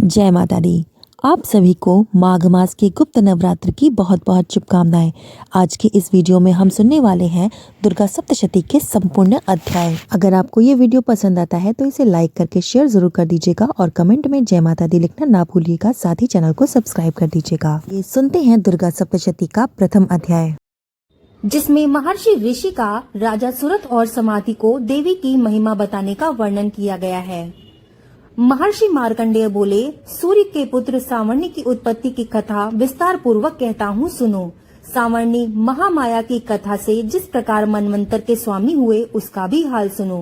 जय माता दी। आप सभी को माघ मास के गुप्त नवरात्र की बहुत बहुत शुभकामनाएं। आज के इस वीडियो में हम सुनने वाले हैं दुर्गा सप्तशती के संपूर्ण अध्याय। अगर आपको ये वीडियो पसंद आता है तो इसे लाइक करके शेयर जरूर कर दीजिएगा और कमेंट में जय माता दी लिखना ना भूलिएगा। साथ ही चैनल को सब्सक्राइब कर दीजिएगा। ये सुनते हैं दुर्गा सप्तशती का प्रथम अध्याय, जिसमें महर्षि ऋषि का राजा सुरथ और समाधि को देवी की महिमा बताने का वर्णन किया गया है। महर्षि मार्कंडेय बोले, सूर्य के पुत्र सावर्णी की उत्पत्ति की कथा विस्तार पूर्वक कहता हूँ, सुनो। सावर्णी महामाया की कथा से जिस प्रकार मनवंतर के स्वामी हुए उसका भी हाल सुनो।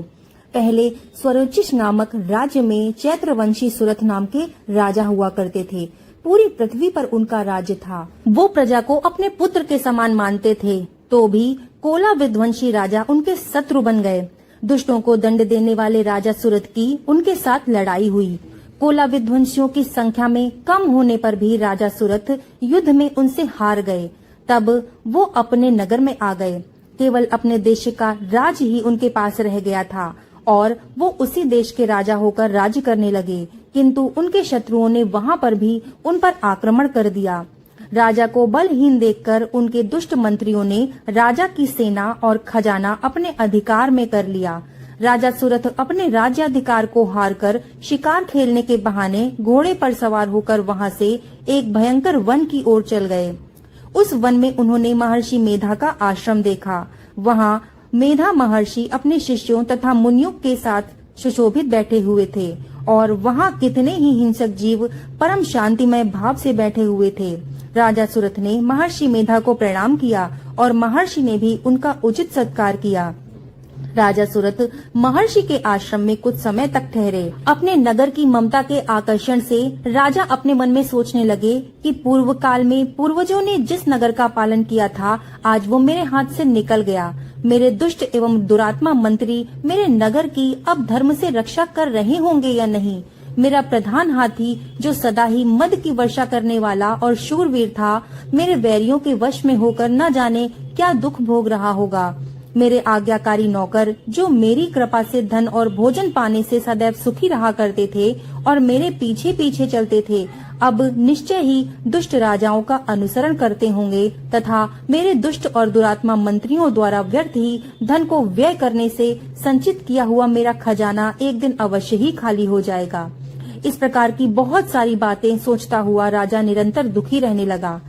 पहले स्वरोचिष नामक राज्य में चैत्रवंशी सुरथ नाम के राजा हुआ करते थे। पूरी पृथ्वी पर उनका राज्य था। वो प्रजा को अपने पुत्र के समान मानते थे, तो भी कोला विध्वंसी राजा उनके शत्रु बन गए। दुष्टों को दंड देने वाले राजा सुरथ की उनके साथ लड़ाई हुई। कोला विध्वंसियों की संख्या में कम होने पर भी राजा सुरथ युद्ध में उनसे हार गए। तब वो अपने नगर में आ गए। केवल अपने देश का राज ही उनके पास रह गया था और वो उसी देश के राजा होकर राज्य करने लगे, किंतु उनके शत्रुओं ने वहाँ पर भी उन पर आक्रमण कर दिया। राजा को बलहीन देखकर उनके दुष्ट मंत्रियों ने राजा की सेना और खजाना अपने अधिकार में कर लिया। राजा सुरथ अपने राज्याधिकार को हारकर शिकार खेलने के बहाने घोड़े पर सवार होकर वहां से एक भयंकर वन की ओर चल गए। उस वन में उन्होंने महर्षि मेधा का आश्रम देखा। वहां मेधा महर्षि अपने शिष्यों तथा मुनियों के साथ सुशोभित बैठे हुए थे और वहां कितने ही हिंसक जीव परम शांतिमय भाव से बैठे हुए थे। राजा सुरथ ने महर्षि मेधा को प्रणाम किया और महर्षि ने भी उनका उचित सत्कार किया। राजा सुरथ महर्षि के आश्रम में कुछ समय तक ठहरे। अपने नगर की ममता के आकर्षण से राजा अपने मन में सोचने लगे कि पूर्व काल में पूर्वजों ने जिस नगर का पालन किया था, आज वो मेरे हाथ से निकल गया। मेरे दुष्ट एवं दुरात्मा मंत्री मेरे नगर की अब धर्म से रक्षा कर रहे होंगे या नहीं। मेरा प्रधान हाथी जो सदा ही मद की वर्षा करने वाला और शूरवीर था, मेरे वैरियों के वश में होकर न जाने क्या दुख भोग रहा होगा। मेरे आज्ञाकारी नौकर जो मेरी कृपा से धन और भोजन पाने से सदैव सुखी रहा करते थे और मेरे पीछे पीछे चलते थे, अब निश्चय ही दुष्ट राजाओं का अनुसरण करते होंगे तथा मेरे दुष्ट और दुरात्मा मंत्रियों द्वारा व्यर्थ ही धन को व्यय करने से संचित किया हुआ मेरा खजाना एक दिन अवश्य ही खाली हो जाएगा। इस प्रकार की बहुत सारी बातें सोचता हुआ राजा निरंतर दुखी रहने लगा।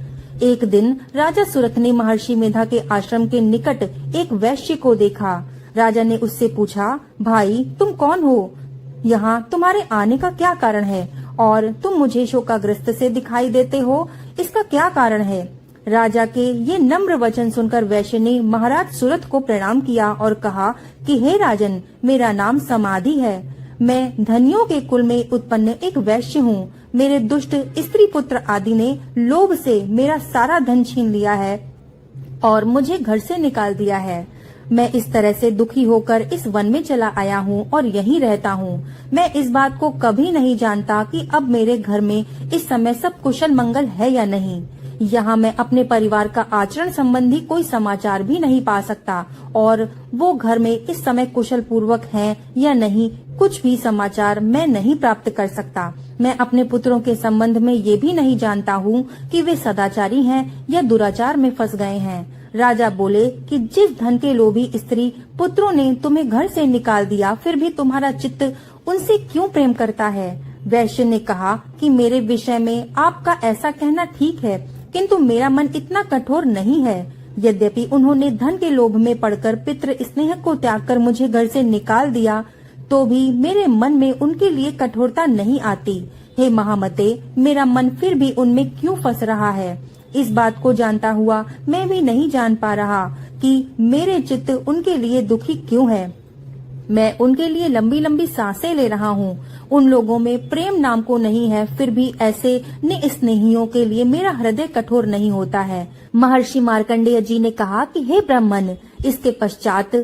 एक दिन राजा सुरथ ने महर्षि मेधा के आश्रम के निकट एक वैश्य को देखा। राजा ने उससे पूछा, भाई तुम कौन हो? यहाँ तुम्हारे आने का क्या कारण है और तुम मुझे शोकाग्रस्त से दिखाई देते हो, इसका क्या कारण है? राजा के ये नम्र वचन सुनकर वैश्य ने महाराज सुरथ को प्रणाम किया और कहा कि हे राजन, मेरा नाम समाधि है। मैं धनियों के कुल में उत्पन्न एक वैश्य हूँ। मेरे दुष्ट स्त्री पुत्र आदि ने लोभ से मेरा सारा धन छीन लिया है और मुझे घर से निकाल दिया है। मैं इस तरह से दुखी होकर इस वन में चला आया हूँ और यहीं रहता हूँ। मैं इस बात को कभी नहीं जानता कि अब मेरे घर में इस समय सब कुशल मंगल है या नहीं। यहाँ मैं अपने परिवार का आचरण संबंधी कोई समाचार भी नहीं पा सकता और वो घर में इस समय कुशल पूर्वक हैं या नहीं, कुछ भी समाचार मैं नहीं प्राप्त कर सकता। मैं अपने पुत्रों के संबंध में ये भी नहीं जानता हूँ कि वे सदाचारी हैं या दुराचार में फंस गए हैं। राजा बोले कि जिस धन के लोभी स्त्री पुत्रों ने तुम्हें घर से निकाल दिया, फिर भी तुम्हारा चित्त उनसे क्यों प्रेम करता है? वैश्य ने कहा कि मेरे विषय में आपका ऐसा कहना ठीक है, किंतु मेरा मन इतना कठोर नहीं है। यद्यपि उन्होंने धन के लोभ में पड़कर पितृ स्नेह को त्याग कर मुझे घर से निकाल दिया, तो भी मेरे मन में उनके लिए कठोरता नहीं आती। हे महामते, मेरा मन फिर भी उनमें क्यों फंस रहा है? इस बात को जानता हुआ मैं भी नहीं जान पा रहा कि मेरे चित्त उनके लिए दुखी क्यों है। मैं उनके लिए लंबी लंबी सांसें ले रहा हूँ। उन लोगों में प्रेम नाम को नहीं है, फिर भी ऐसे निस्नेहियों के लिए मेरा हृदय कठोर नहीं होता है। महर्षि मार्कंडेय जी ने कहा कि हे ब्राह्मण, इसके पश्चात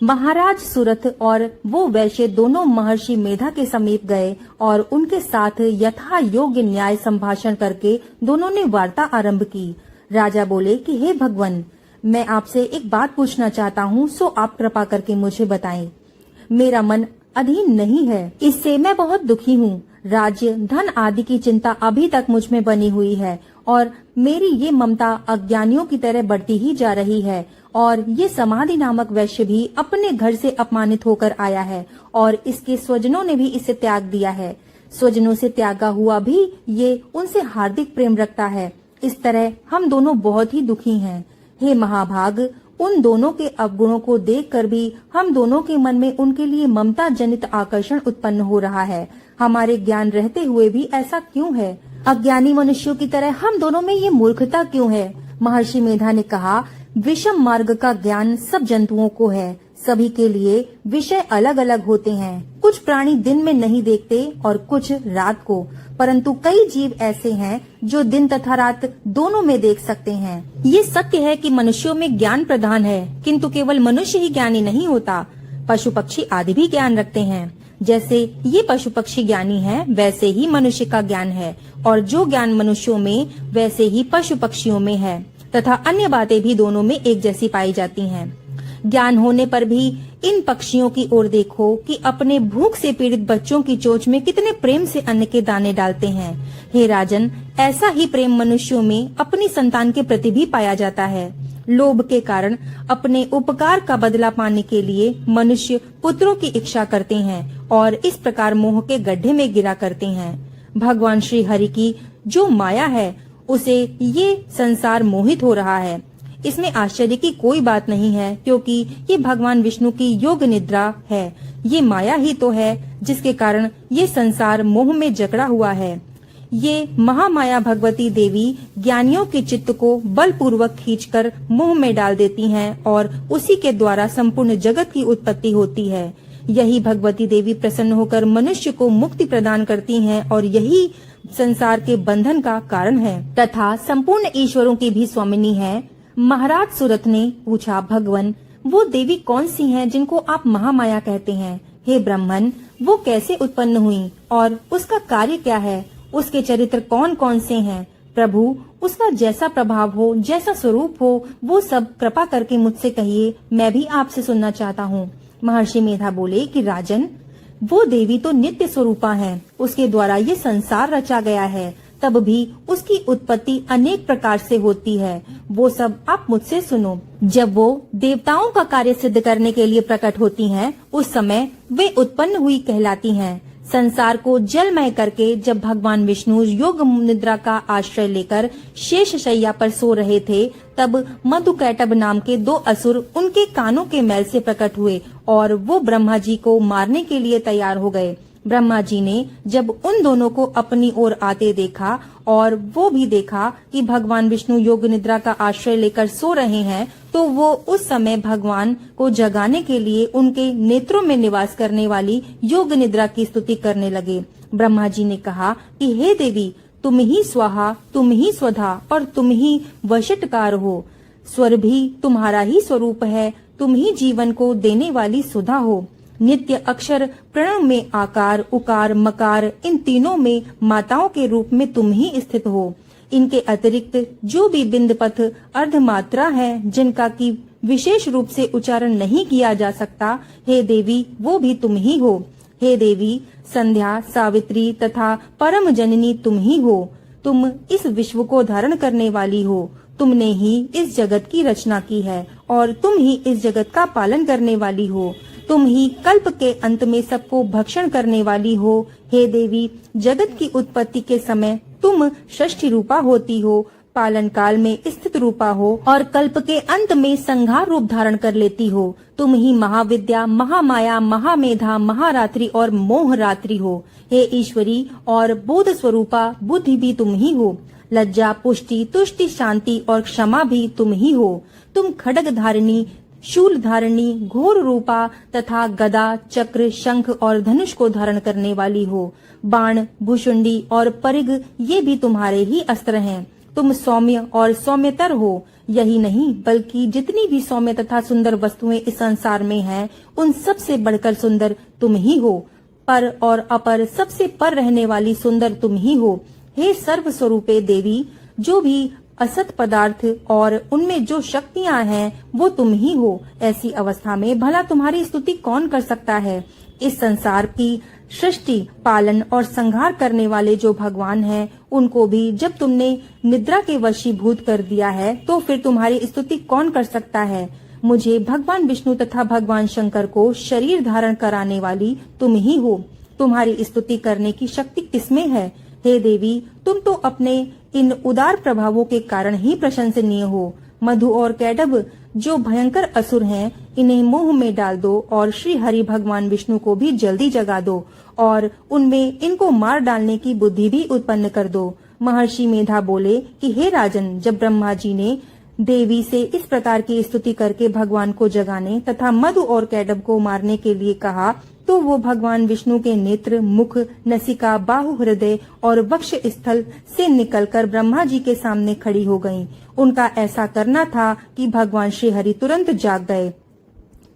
महाराज सुरथ और वो वैश्य दोनों महर्षि मेधा के समीप गए और उनके साथ यथा योग्य न्याय संभाषण करके दोनों ने वार्ता आरंभ की। राजा बोले कि हे भगवान, मैं आपसे एक बात पूछना चाहता हूँ, सो आप कृपा करके मुझे बताएं। मेरा मन अधीन नहीं है। इससे मैं बहुत दुखी हूँ। राज्य, धन आदि की चिंता अभी तक मुझ में बनी हुई है और मेरी ये ममता अज्ञानियों की तरह बढ़ती ही जा रही है। और ये समाधि नामक वैश्य भी अपने घर से अपमानित होकर आया है और इसके स्वजनों ने भी इसे त्याग दिया है। स्वजनों से त्यागा हुआ भी ये उनसे हार्दिक प्रेम रखता है। इस तरह हम दोनों बहुत ही दुखी हैं। हे महाभाग, उन दोनों के अवगुणों को देखकर भी हम दोनों के मन में उनके लिए ममता जनित आकर्षण उत्पन्न हो रहा है। हमारे ज्ञान रहते हुए भी ऐसा क्यों है? अज्ञानी मनुष्यों की तरह हम दोनों में ये मूर्खता क्यों है? महर्षि मेधा ने कहा, विषम मार्ग का ज्ञान सब जंतुओं को है। सभी के लिए विषय अलग अलग होते हैं। कुछ प्राणी दिन में नहीं देखते और कुछ रात को, परंतु कई जीव ऐसे हैं जो दिन तथा रात दोनों में देख सकते हैं। ये सत्य है कि मनुष्यों में ज्ञान प्रधान है, किंतु केवल मनुष्य ही ज्ञानी नहीं होता। पशु पक्षी आदि भी ज्ञान रखते हैं। जैसे ये पशु पक्षी ज्ञानी हैं, वैसे ही मनुष्य का ज्ञान है, और जो ज्ञान मनुष्यों में वैसे ही पशु पक्षियों में है, तथा अन्य बातें भी दोनों में एक जैसी पाई जाती हैं। ज्ञान होने पर भी इन पक्षियों की ओर देखो कि अपने भूख से पीड़ित बच्चों की चोंच में कितने प्रेम से अन्न के दाने डालते हैं। हे राजन, ऐसा ही प्रेम मनुष्यों में अपनी संतान के प्रति भी पाया जाता है। लोभ के कारण अपने उपकार का बदला पाने के लिए मनुष्य पुत्रों की इच्छा करते हैं और इस प्रकार मोह के गड्ढे में गिरा करते हैं। भगवान श्री हरि की जो माया है, उसे ये संसार मोहित हो रहा है। इसमें आश्चर्य की कोई बात नहीं है, क्योंकि ये भगवान विष्णु की योग निद्रा है। ये माया ही तो है जिसके कारण ये संसार मोह में जकड़ा हुआ है। ये महामाया भगवती देवी ज्ञानियों के चित्त को बलपूर्वक खींचकर मोह में डाल देती हैं और उसी के द्वारा संपूर्ण जगत की उत्पत्ति होती है। यही भगवती देवी प्रसन्न होकर मनुष्य को मुक्ति प्रदान करती हैं और यही संसार के बंधन का कारण है तथा संपूर्ण ईश्वरों की भी स्वामिनी है। महाराज सुरथ ने पूछा, भगवन, वो देवी कौन सी हैं जिनको आप महामाया कहते हैं? हे ब्राह्मण, वो कैसे उत्पन्न हुई और उसका कार्य क्या है? उसके चरित्र कौन कौन से हैं? प्रभु, उसका जैसा प्रभाव हो, जैसा स्वरूप हो, वो सब कृपा करके मुझसे कहिए, मैं भी आपसे सुनना चाहता हूँ। महर्षि मेधा बोले कि राजन, वो देवी तो नित्य स्वरूपा है। उसके द्वारा ये संसार रचा गया है, तब भी उसकी उत्पत्ति अनेक प्रकार से होती है। वो सब आप मुझसे सुनो। जब वो देवताओं का कार्य सिद्ध करने के लिए प्रकट होती हैं, उस समय वे उत्पन्न हुई कहलाती हैं। संसार को जलमय करके जब भगवान विष्णु योग निद्रा का आश्रय लेकर शेष शैया पर सो रहे थे, तब मधुकैटभ नाम के दो असुर उनके कानों के मैल से प्रकट हुए और वो ब्रह्मा जी को मारने के लिए तैयार हो गए। ब्रह्मा जी ने जब उन दोनों को अपनी ओर आते देखा और वो भी देखा कि भगवान विष्णु योग निद्रा का आश्रय लेकर सो रहे हैं, तो वो उस समय भगवान को जगाने के लिए उनके नेत्रों में निवास करने वाली योग निद्रा की स्तुति करने लगे। ब्रह्मा जी ने कहा कि हे देवी, तुम ही स्वाहा, तुम ही स्वधा और तुम ही वशटकार हो। स्वर भी तुम्हारा ही स्वरूप है, तुम ही जीवन को देने वाली सुधा हो। नित्य अक्षर प्रणव में आकार, उकार, मकार, इन तीनों में माताओं के रूप में तुम ही स्थित हो। इनके अतिरिक्त जो भी बिंद पथ अर्धमात्रा है, जिनका की विशेष रूप से उच्चारण नहीं किया जा सकता, हे देवी, वो भी तुम ही हो। हे देवी, संध्या, सावित्री तथा परम जननी तुम ही हो। तुम इस विश्व को धारण करने वाली हो। तुमने ही इस जगत की रचना की है और तुम ही इस जगत का पालन करने वाली हो। तुम ही कल्प के अंत में सबको भक्षण करने वाली हो। हे देवी, जगत की उत्पत्ति के समय तुम षष्ठी रूपा होती हो, पालन काल में स्थित रूपा हो और कल्प के अंत में संहार रूप धारण कर लेती हो। तुम ही महाविद्या, महामाया, महामेधा, महारात्रि और मोहरात्रि हो। हे ईश्वरी और बोध स्वरूपा बुद्धि भी तुम ही हो। लज्जा, पुष्टि, तुष्टि, शांति और क्षमा भी तुम ही हो। तुम खड्ग धारिणी, शूल धारिणी, घोर रूपा तथा गदा, चक्र, शंख और धनुष को धारण करने वाली हो। बाण, भुषुंडी और परिग ये भी तुम्हारे ही अस्त्र हैं। तुम सौम्य और सौम्यतर हो। यही नहीं, बल्कि जितनी भी सौम्य तथा सुंदर वस्तुएं इस संसार में हैं, उन सब से बढ़कर सुंदर तुम ही हो। पर और अपर सबसे पर रहने वाली सुंदर तुम ही हो। हे सर्व स्वरूपे देवी, जो भी असत पदार्थ और उनमें जो शक्तियां हैं, वो तुम ही हो। ऐसी अवस्था में भला तुम्हारी स्तुति कौन कर सकता है? इस संसार की सृष्टि, पालन और संहार करने वाले जो भगवान हैं, उनको भी जब तुमने निद्रा के वशीभूत कर दिया है, तो फिर तुम्हारी स्तुति कौन कर सकता है? मुझे भगवान विष्णु तथा भगवान शंकर को शरीर धारण कराने वाली तुम ही हो। तुम्हारी स्तुति करने की शक्ति किसमें है? हे देवी, तुम तो अपने इन उदार प्रभावों के कारण ही प्रशंसनीय हो। मधु और कैडब जो भयंकर असुर हैं, इन्हें मोह में डाल दो और श्री हरि भगवान विष्णु को भी जल्दी जगा दो और उनमें इनको मार डालने की बुद्धि भी उत्पन्न कर दो। महर्षि मेधा बोले कि हे राजन, जब ब्रह्मा जी ने देवी से इस प्रकार की स्तुति करके भगवान को जगाने तथा मधु और कैडब को मारने के लिए कहा, तो वो भगवान विष्णु के नेत्र, मुख, नसिका, बाहु, हृदय और वक्ष स्थल से निकलकर ब्रह्मा जी के सामने खड़ी हो गईं। उनका ऐसा करना था कि भगवान श्री हरि तुरंत जाग गए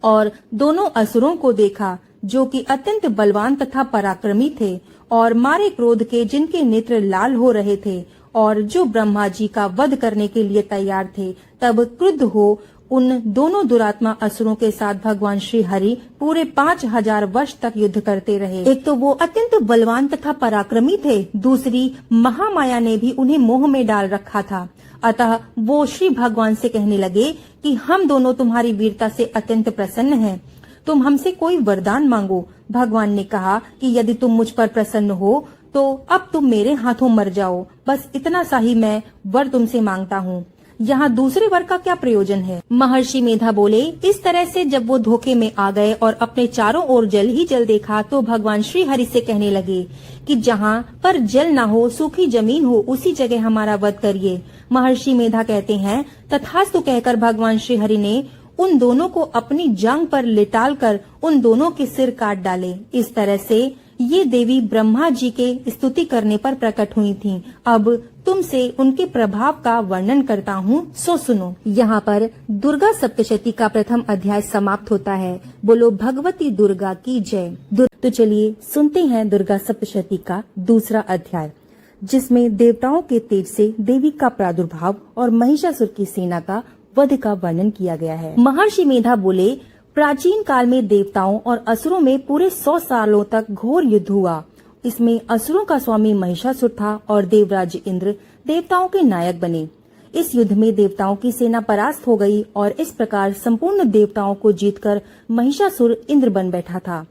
और दोनों असुरों को देखा, जो कि अत्यंत बलवान तथा पराक्रमी थे और मारे क्रोध के जिनके नेत्र लाल हो रहे थे और जो ब्रह्मा जी का वध करने के लिए तैयार थे। तब क्रुद्ध हो उन दोनों दुरात्मा असुरों के साथ भगवान श्री हरि पूरे 5000 वर्ष तक युद्ध करते रहे। एक तो वो अत्यंत बलवान तथा पराक्रमी थे, दूसरी महामाया ने भी उन्हें मोह में डाल रखा था। अतः वो श्री भगवान से कहने लगे कि हम दोनों तुम्हारी वीरता से अत्यंत प्रसन्न हैं, तुम हमसे कोई वरदान मांगो। भगवान ने कहा कि यदि तुम मुझ पर प्रसन्न हो तो अब तुम मेरे हाथों मर जाओ, बस इतना सा ही मैं वर तुमसे मांगता हूँ। यहाँ दूसरे वर का क्या प्रयोजन है? महर्षि मेधा बोले, इस तरह से जब वो धोखे में आ गए और अपने चारों ओर जल ही जल देखा, तो भगवान श्री हरि से कहने लगे कि जहाँ पर जल ना हो, सूखी जमीन हो, उसी जगह हमारा वध करिए। महर्षि मेधा कहते हैं, तथास्तु कहकर भगवान श्री हरि ने उन दोनों को अपनी जांग पर लिटाल कर उन दोनों के सिर काट डाले। इस तरह से ये देवी ब्रह्मा जी के स्तुति करने पर प्रकट हुई थीं। अब तुमसे उनके प्रभाव का वर्णन करता हूँ, सो सुनो। यहाँ पर दुर्गा सप्तशती का प्रथम अध्याय समाप्त होता है। बोलो भगवती दुर्गा की जय। तो चलिए सुनते हैं दुर्गा सप्तशती का दूसरा अध्याय, जिसमें देवताओं के तेज से देवी का प्रादुर्भाव और महिषासुर की सेना का वध का वर्णन किया गया है। महर्षि मेधा बोले, प्राचीन काल में देवताओं और असुरों में पूरे 100 सालों तक घोर युद्ध हुआ। इसमें असुरों का स्वामी महिषासुर था और देवराज इंद्र देवताओं के नायक बने। इस युद्ध में देवताओं की सेना परास्त हो गई और इस प्रकार संपूर्ण देवताओं को जीतकर महिषासुर इंद्र बन बैठा था।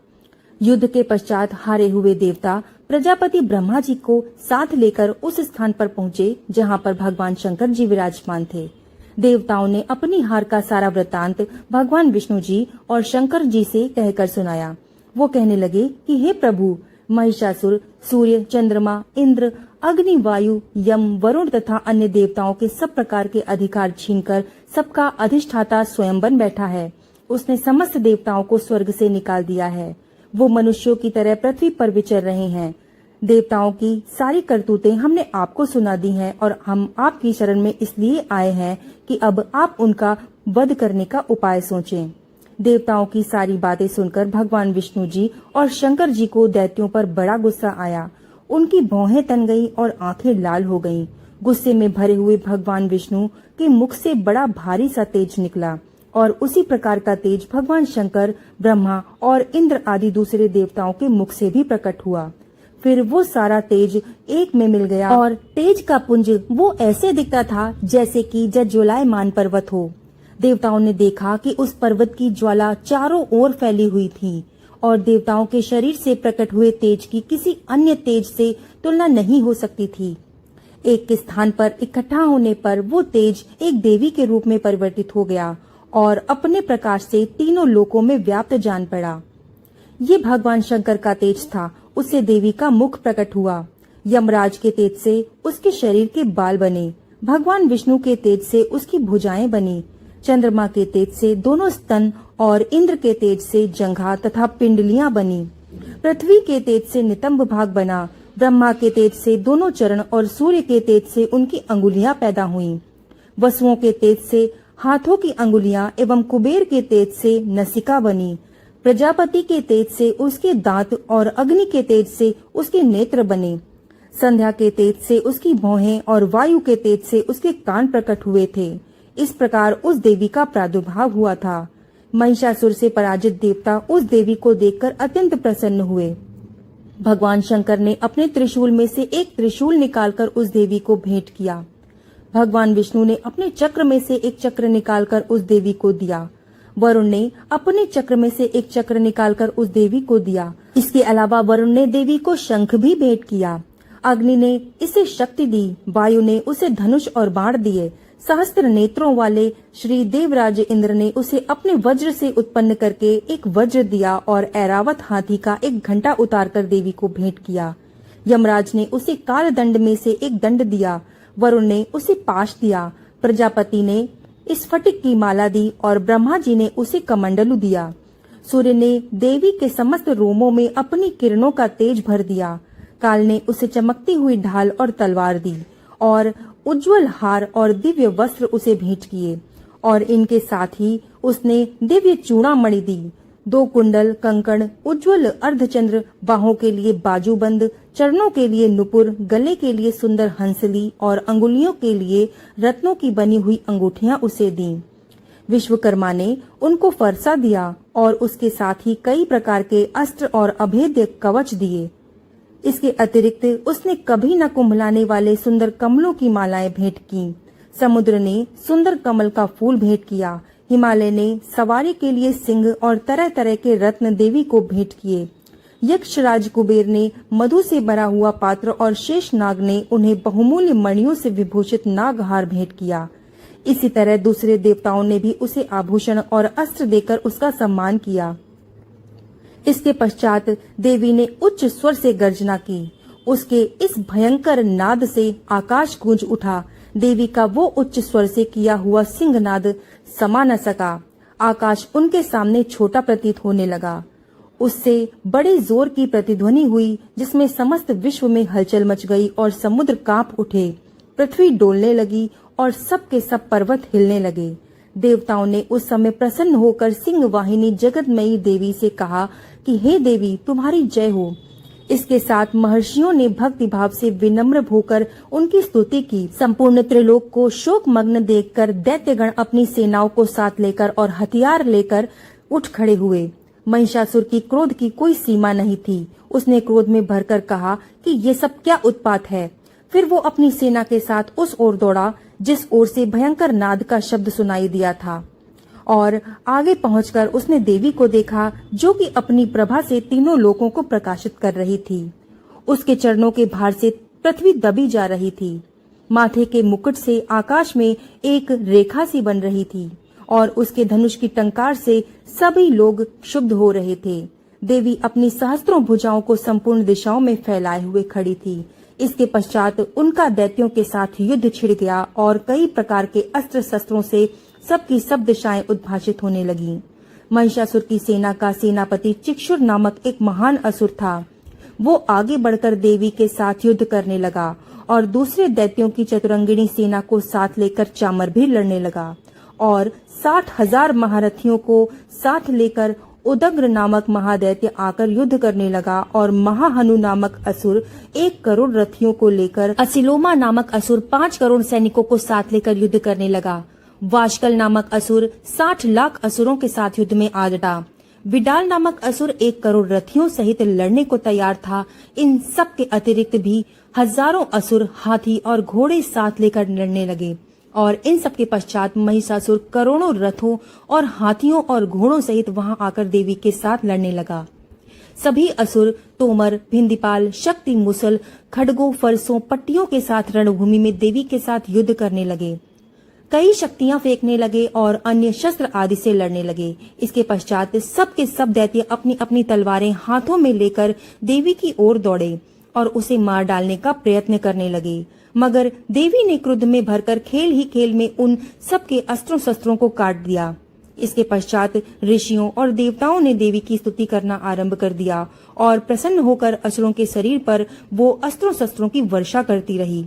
युद्ध के पश्चात हारे हुए देवता प्रजापति ब्रह्मा जी को साथ लेकर उस स्थान पर पहुँचे जहाँ पर भगवान शंकर जी विराजमान थे। देवताओं ने अपनी हार का सारा वृतांत भगवान विष्णु जी और शंकर जी से कहकर सुनाया। वो कहने लगे कि हे प्रभु, महिषासुर सूर्य, चंद्रमा, इंद्र, अग्नि, वायु, यम, वरुण तथा अन्य देवताओं के सब प्रकार के अधिकार छीनकर सबका अधिष्ठाता स्वयं बन बैठा है। उसने समस्त देवताओं को स्वर्ग से निकाल दिया है। वो मनुष्यों की तरह पृथ्वी पर विचर रहे हैं। देवताओं की सारी करतूतें हमने आपको सुना दी हैं और हम आपकी शरण में इसलिए आए हैं कि अब आप उनका वध करने का उपाय सोचें। देवताओं की सारी बातें सुनकर भगवान विष्णु जी और शंकर जी को दैत्यों पर बड़ा गुस्सा आया। उनकी भौहें तन गईं और आंखें लाल हो गईं। गुस्से में भरे हुए भगवान विष्णु के मुख से बड़ा भारी सा तेज निकला और उसी प्रकार का तेज भगवान शंकर, ब्रह्मा और इंद्र आदि दूसरे देवताओं के मुख से भी प्रकट हुआ। फिर वो सारा तेज एक में मिल गया और तेज का पुंज वो ऐसे दिखता था जैसे कि ज्वलायमान पर्वत हो। देवताओं ने देखा कि उस पर्वत की ज्वाला चारों ओर फैली हुई थी और देवताओं के शरीर से प्रकट हुए तेज की किसी अन्य तेज से तुलना नहीं हो सकती थी। एक स्थान पर इकट्ठा होने पर वो तेज एक देवी के रूप में परिवर्तित हो गया और अपने प्रकाश से तीनों लोकों में व्याप्त जान पड़ा। ये भगवान शंकर का तेज था। उससे देवी का मुख प्रकट हुआ। यमराज के तेज से उसके शरीर के बाल बने। भगवान विष्णु के तेज से उसकी भुजाएं बनी। चंद्रमा के तेज से दोनों स्तन और इंद्र के तेज से जंघा तथा पिंडलियां बनी। पृथ्वी के तेज से नितंब भाग बना। ब्रह्मा के तेज से दोनों चरण और सूर्य के तेज से उनकी अंगुलियां पैदा हुईं। वसुओं के तेज से हाथों की अंगुलियां एवं कुबेर के तेज से नसिका बनी। प्रजापति के तेज से उसके दांत और अग्नि के तेज से उसके नेत्र बने। संध्या के तेज से उसकी भौहें और वायु के तेज से उसके कान प्रकट हुए थे। इस प्रकार उस देवी का प्रादुर्भाव हुआ था। महिषासुर से पराजित देवता उस देवी को देखकर अत्यंत प्रसन्न हुए। भगवान शंकर ने अपने त्रिशूल में से एक त्रिशूल निकालकर उस देवी को भेंट किया। भगवान विष्णु ने अपने चक्र में से एक चक्र निकालकर उस देवी को दिया। वरुण ने अपने चक्र में से एक चक्र निकालकर उस देवी को दिया। इसके अलावा वरुण ने देवी को शंख भी भेंट किया। अग्नि ने इसे शक्ति दी, वायु ने उसे धनुष और बाण दिए। सहस्त्र नेत्रों वाले श्री देवराज इंद्र ने उसे अपने वज्र से उत्पन्न करके एक वज्र दिया और ऐरावत हाथी का एक घंटा उतारकर देवी को भेंट किया। यमराज ने उसे काल दंड में से एक दंड दिया। वरुण ने उसे पाश दिया। प्रजापति ने स्फटिक की माला दी और ब्रह्मा जी ने उसे कमंडलू दिया। सूर्य ने देवी के समस्त रोमों में अपनी किरणों का तेज भर दिया। काल ने उसे चमकती हुई ढाल और तलवार दी और उज्जवल हार और दिव्य वस्त्र उसे भेंट किए और इनके साथ ही उसने दिव्य चूड़ामणि दी। 2 कुंडल, कंकण, उज्जवल अर्धचंद्र, बाहों के लिए बाजूबंद, चरणों के लिए नुपुर, गले के लिए सुंदर हंसली और अंगुलियों के लिए रत्नों की बनी हुई अंगूठियां उसे दी। विश्वकर्मा ने उनको फरसा दिया और उसके साथ ही कई प्रकार के अस्त्र और अभेद्य कवच दिए। इसके अतिरिक्त उसने कभी न कुंभलाने वाले सुंदर कमलों की मालाएं भेंट की। समुद्र ने सुंदर कमल का फूल भेंट किया। हिमालय ने सवारी के लिए सिंह और तरह तरह के रत्न देवी को भेंट किए। यक्षराज कुबेर ने मधु से भरा हुआ पात्र और शेष नाग ने उन्हें बहुमूल्य मणियों से विभूषित नागहार भेंट किया। इसी तरह दूसरे देवताओं ने भी उसे आभूषण और अस्त्र देकर उसका सम्मान किया। इसके पश्चात देवी ने उच्च स्वर से गर्जना की। उसके इस भयंकर नाद से आकाश गूंज उठा। देवी का वो उच्च स्वर से किया हुआ सिंहनाद समा न सका। आकाश उनके सामने छोटा प्रतीत होने लगा। उससे बड़े जोर की प्रतिध्वनि हुई जिसमें समस्त विश्व में हलचल मच गई और समुद्र कांप उठे। पृथ्वी डोलने लगी और सब के सब पर्वत हिलने लगे। देवताओं ने उस समय प्रसन्न होकर सिंह वाहिनी जगतमयी देवी से कहा कि हे देवी, तुम्हारी जय हो। इसके साथ महर्षियों ने भक्ति भाव से विनम्र होकर उनकी स्तुति की। संपूर्ण त्रिलोक को शोक मग्न देखकर दैत्यगण अपनी सेनाओं को साथ लेकर और हथियार लेकर उठ खड़े हुए। महिषासुर की क्रोध की कोई सीमा नहीं थी। उसने क्रोध में भरकर कहा कि ये सब क्या उत्पात है। फिर वो अपनी सेना के साथ उस ओर दौड़ा जिस ओर से भयंकर नाद का शब्द सुनाई दिया था और आगे पहुंचकर उसने देवी को देखा जो कि अपनी प्रभा से तीनों लोकों को प्रकाशित कर रही थी। उसके चरणों के भार से पृथ्वी दबी जा रही थी। माथे के मुकुट से आकाश में एक रेखा सी बन रही थी और उसके धनुष की टंकार से सभी लोग क्षुब्ध हो रहे थे। देवी अपनी सहस्त्रों भुजाओं को संपूर्ण दिशाओं में फैलाए हुए खड़ी थी। इसके पश्चात उनका दैत्यों के साथ युद्ध छिड़ गया और कई प्रकार के अस्त्र शस्त्रों से सबकी सब दिशाएं उद्भाषित होने लगी। महिषासुर की सेना का सेनापति चिक्षुर नामक एक महान असुर था। वो आगे बढ़कर देवी के साथ युद्ध करने लगा और दूसरे दैत्यों की चतुरंगिणी सेना को साथ लेकर चामर भी लड़ने लगा और 60,000 महारथियों को साथ लेकर उदग्र नामक महादैत्य आकर युद्ध करने लगा और महाहनु नामक असुर 1 करोड़ रथियों को लेकर, असिलोमा नामक असुर 5 करोड़ सैनिकों को साथ लेकर युद्ध करने लगा। वाशकल नामक असुर 60 लाख असुरों के साथ युद्ध में आ डटा। विडाल नामक असुर 1 करोड़ रथियों सहित लड़ने को तैयार था। इन सब के अतिरिक्त भी हजारों असुर हाथी और घोड़े साथ लेकर लड़ने लगे और इन सब के पश्चात महिषासुर करोड़ों रथों और हाथियों और घोड़ों सहित वहां आकर देवी के साथ लड़ने लगा। सभी असुर तोमर, भिंदीपाल, शक्ति मुसल, खड्गों, फरसों, पट्टियों के साथ रणभूमि में देवी के साथ युद्ध करने लगे। कई शक्तियां फेंकने लगे और अन्य शस्त्र आदि से लड़ने लगे। इसके पश्चात सब के सब दैत्य अपनी अपनी तलवारें हाथों में लेकर देवी की ओर दौड़े और उसे मार डालने का प्रयत्न करने लगे। मगर देवी ने क्रोध में भरकर खेल ही खेल में उन सबके अस्त्रों शस्त्रों को काट दिया। इसके पश्चात ऋषियों और देवताओं ने देवी की स्तुति करना आरंभ कर दिया और प्रसन्न होकर असुरों के शरीर पर वो अस्त्रों शस्त्रों की वर्षा करती रही।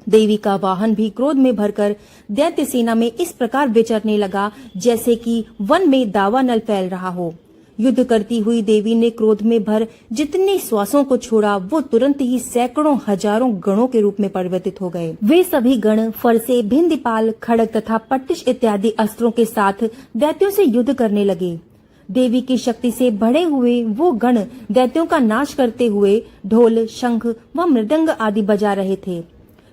देवी का वाहन भी क्रोध में भरकर दैत्य सेना में इस प्रकार विचरने लगा जैसे कि वन में दावानल फैल रहा हो। युद्ध करती हुई देवी ने क्रोध में भर जितने श्वासों को छोड़ा वो तुरंत ही सैकड़ों हजारों गणों के रूप में परिवर्तित हो गए। वे सभी गण फरसे, भिंदीपाल, खड़ग तथा पट्टिश इत्यादि अस्त्रों के साथ दैत्यों से युद्ध करने लगे। देवी की शक्ति से बढ़े हुए वो गण दैत्यों का नाश करते हुए ढोल, शंख व मृदंग आदि बजा रहे थे।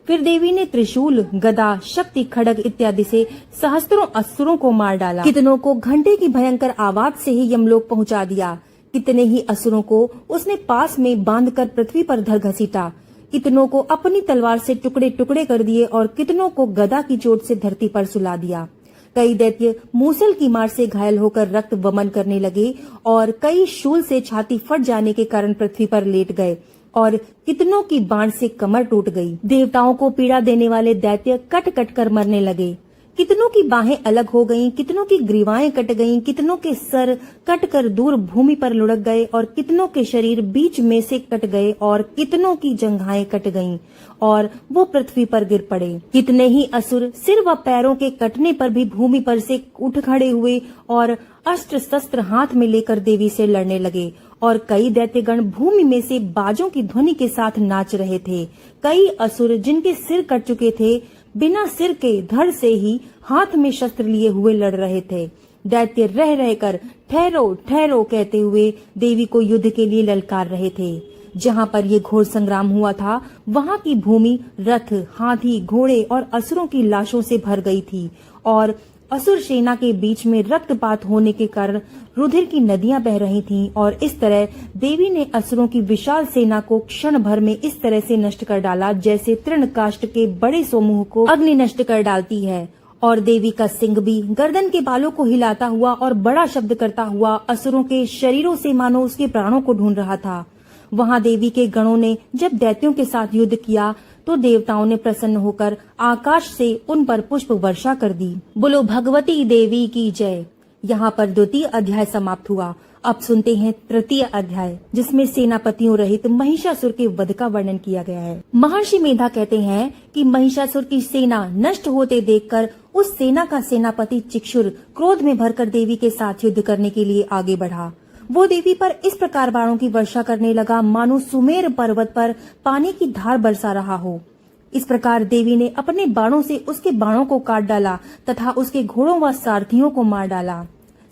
फिर देवी ने त्रिशूल, गदा, शक्ति, खड़ग इत्यादि से सहस्त्रों असुरों को मार डाला। कितनों को घंटे की भयंकर आवाज से ही यमलोक पहुंचा दिया। कितने ही असुरों को उसने पास में बांधकर पृथ्वी पर धर घसीटा। कितनों को अपनी तलवार से टुकड़े टुकड़े कर दिए और कितनों को गदा की चोट से धरती पर सुला दिया। कई दैत्य मूसल की मार से घायल होकर रक्त वमन करने लगे और कई शूल से छाती फट जाने के कारण पृथ्वी पर लेट गए और कितनों की बाण से कमर टूट गई। देवताओं को पीड़ा देने वाले दैत्य कट कट कर मरने लगे। कितनों की बाहें अलग हो गईं, कितनों की ग्रीवाएं कट गईं, कितनों के सर कट कर दूर भूमि पर लुढ़क गए और कितनों के शरीर बीच में से कट गए और कितनों की जंघाएं कट गईं और वो पृथ्वी पर गिर पड़े। कितने ही असुर सिर व पैरों के कटने पर भी भूमि पर से उठ खड़े हुए और अस्त्र शस्त्र हाथ में लेकर देवी से लड़ने लगे और कई दैत्यगण भूमि में से बाजों की ध्वनि के साथ नाच रहे थे। कई असुर जिनके सिर कट चुके थे बिना सिर के धड़ से ही हाथ में शस्त्र लिए हुए लड़ रहे थे। दैत्य रह रहकर ठहरो ठहरो कहते हुए देवी को युद्ध के लिए ललकार रहे थे। जहाँ पर ये घोर संग्राम हुआ था वहाँ की भूमि रथ, हाथी, घोड़े और असुरों की लाशों से भर गई थी और असुर सेना के बीच में रक्तपात होने के कारण रुधिर की नदियां बह रही थीं और इस तरह देवी ने असुरों की विशाल सेना को क्षण भर में इस तरह से नष्ट कर डाला जैसे तृणकाष्ठ के बड़े समूह को अग्नि नष्ट कर डालती है। और देवी का सिंह भी गर्दन के बालों को हिलाता हुआ और बड़ा शब्द करता हुआ असुरों के शरीरों से मानो उसके प्राणों को ढूंढ रहा था। वहाँ देवी के गणों ने जब दैत्यों के साथ युद्ध किया तो देवताओं ने प्रसन्न होकर आकाश से उन पर पुष्प वर्षा कर दी। बोलो भगवती देवी की जय। यहाँ पर द्वितीय अध्याय समाप्त हुआ। अब सुनते हैं तृतीय अध्याय, जिसमें सेनापतियों रहित महिषासुर के वध का वर्णन किया गया है। महर्षि मेधा कहते हैं कि महिषासुर की सेना नष्ट होते देखकर उस सेना का सेनापति चिक्षुर क्रोध में भरकर देवी के साथ युद्ध करने के लिए आगे बढ़ा। वो देवी पर इस प्रकार बाणों की वर्षा करने लगा मानो सुमेर पर्वत पर पानी की धार बरसा रहा हो। इस प्रकार देवी ने अपने बाणों से उसके बाणों को काट डाला तथा उसके घोड़ों व सारथियों को मार डाला।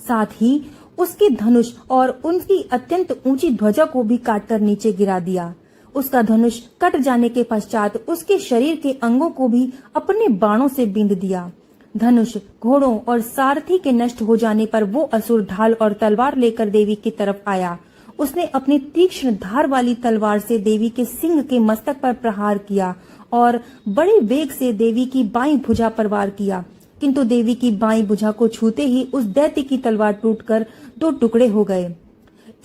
साथ ही उसके धनुष और उनकी अत्यंत ऊंची ध्वजा को भी काटकर नीचे गिरा दिया। उसका धनुष कट जाने के पश्चात उसके शरीर के अंगों को भी अपने बाणों से बींध दिया। धनुष, घोड़ों और सारथी के नष्ट हो जाने पर वो असुर ढाल और तलवार लेकर देवी की तरफ आया। उसने अपनी तीक्ष्ण धार वाली तलवार से देवी के सिंह के मस्तक पर प्रहार किया और बड़े वेग से देवी की बाईं भुजा पर वार किया, किंतु देवी की बाईं भुजा को छूते ही उस दैत्य की तलवार टूटकर दो टुकड़े हो गए।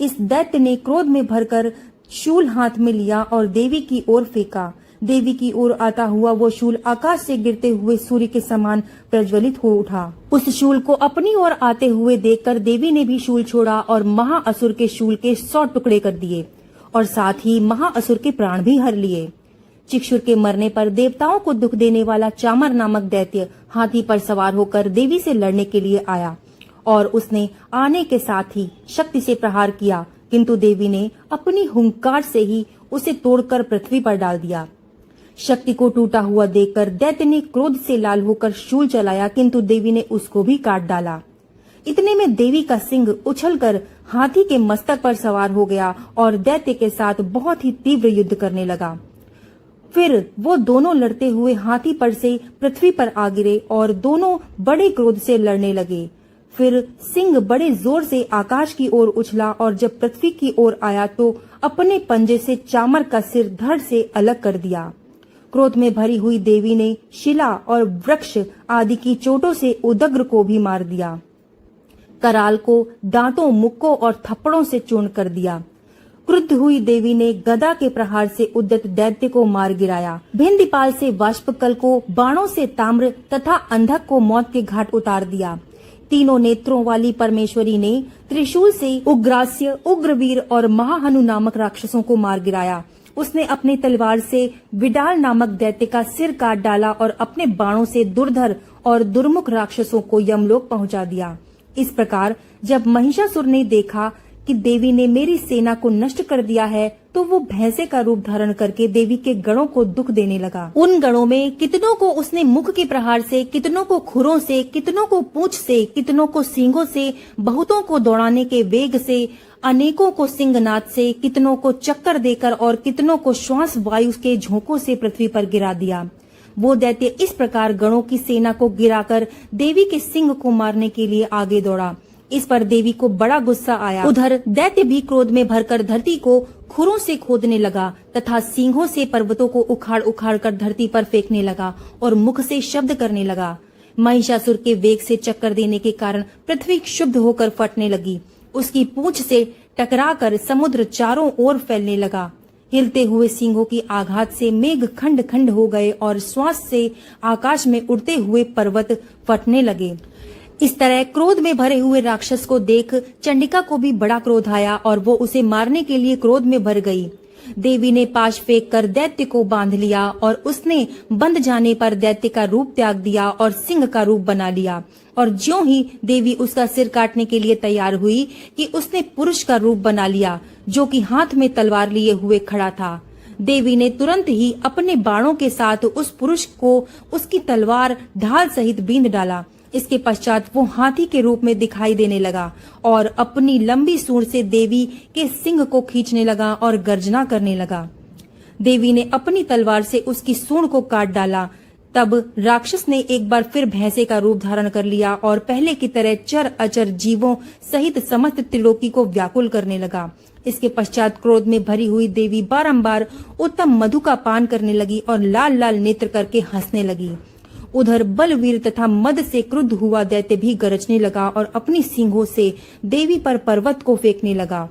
इस दैत्य ने क्रोध में भरकर शूल हाथ में लिया और देवी की ओर फेंका। देवी की ओर आता हुआ वो शूल आकाश से गिरते हुए सूर्य के समान प्रज्वलित हो उठा। उस शूल को अपनी ओर आते हुए देखकर देवी ने भी शूल छोड़ा और महाअसुर के शूल के 100 टुकड़े कर दिए और साथ ही महाअसुर के प्राण भी हर लिए। चिक्षुर के मरने पर देवताओं को दुख देने वाला चामर नामक दैत्य हाथी पर सवार होकर देवी से लड़ने के लिए आया और उसने आने के साथ ही शक्ति से प्रहार किया, किंतु देवी ने अपनी हुंकार से ही उसे तोड़कर पृथ्वी पर डाल दिया। शक्ति को टूटा हुआ देखकर दैत्य ने क्रोध से लाल होकर शूल चलाया, किंतु देवी ने उसको भी काट डाला। इतने में देवी का सिंह उछलकर हाथी के मस्तक पर सवार हो गया और दैत्य के साथ बहुत ही तीव्र युद्ध करने लगा। फिर वो दोनों लड़ते हुए हाथी पर से पृथ्वी पर आ गिरे और दोनों बड़े क्रोध से लड़ने लगे। फिर सिंह बड़े जोर से आकाश की ओर उछला और जब पृथ्वी की ओर आया तो अपने पंजे से चामर का सिर धड़ से अलग कर दिया। क्रोध में भरी हुई देवी ने शिला और वृक्ष आदि की चोटों से उदग्र को भी मार दिया। कराल को दांतों, मुक्कों और थप्पड़ों से चूर्ण कर दिया। क्रुद्ध हुई देवी ने गदा के प्रहार से उद्यत दैत्य को मार गिराया। भिंदीपाल से वाष्पकल को बाणों से ताम्र तथा अंधक को मौत के घाट उतार दिया। तीनों नेत्रों वाली परमेश्वरी ने त्रिशूल से उग्रास्य, उग्रवीर और महाहनु नामक राक्षसों को मार गिराया। उसने अपने तलवार से विडाल नामक दैत्य का सिर काट डाला और अपने बाणों से दुर्धर और दुर्मुख राक्षसों को यमलोक पहुंचा दिया। इस प्रकार जब महिषासुर ने देखा कि देवी ने मेरी सेना को नष्ट कर दिया है, तो वो भैंसे का रूप धारण करके देवी के गणों को दुख देने लगा। उन गणों में कितनों को उसने मुख के प्रहार से, कितनों को खुरों से, कितनों को पूंछ से, कितनों को सींगों से, बहुतों को दौड़ाने के वेग से, अनेकों को सिंहनाद से, कितनों को चक्कर देकर और कितनों को श्वास वायु के झोंकों से पृथ्वी पर गिरा दिया। वो दैत्य इस प्रकार गणों की सेना को गिराकर देवी के सिंह को मारने के लिए आगे दौड़ा। इस पर देवी को बड़ा गुस्सा आया। उधर दैत्य भी क्रोध में भरकर धरती को खुरों से खोदने लगा तथा सींगों से पर्वतों को उखाड़ उखाड़ कर धरती पर फेंकने लगा और मुख से शब्द करने लगा। महिषासुर के वेग से चक्कर देने के कारण पृथ्वी क्षुब्ध होकर फटने लगी। उसकी पूंछ से टकराकर समुद्र चारों ओर फैलने लगा। हिलते हुए सींगों की आघात से मेघ खंड खंड हो गए और श्वास से आकाश में उड़ते हुए पर्वत फटने लगे। इस तरह क्रोध में भरे हुए राक्षस को देख चंडिका को भी बड़ा क्रोध आया और वो उसे मारने के लिए क्रोध में भर गई। देवी ने पाश फेंक कर दैत्य को बांध लिया और उसने बंध जाने पर दैत्य का रूप त्याग दिया और सिंह का रूप बना लिया। और ज्यों ही देवी उसका सिर काटने के लिए तैयार हुई कि उसने पुरुष का रूप बना लिया, जो कि हाथ में तलवार लिए हुए खड़ा था। देवी ने तुरंत ही अपने बाणों के साथ उस पुरुष को उसकी तलवार ढाल सहित बींध डाला। इसके पश्चात वो हाथी के रूप में दिखाई देने लगा और अपनी लंबी सूंड से देवी के सिंग को खींचने लगा और गर्जना करने लगा। देवी ने अपनी तलवार से उसकी सूंड को काट डाला। तब राक्षस ने एक बार फिर भैंसे का रूप धारण कर लिया और पहले की तरह चर अचर जीवों सहित समस्त त्रिलोकी को व्याकुल करने लगा। इसके पश्चात क्रोध में भरी हुई देवी बारंबार उत्तम मधु का पान करने लगी और लाल लाल नेत्र करके हंसने लगी। उधर बलवीर तथा मद से क्रुद्ध हुआ दैत्य भी गरजने लगा और अपनी सींगों से देवी पर पर्वत को फेंकने लगा।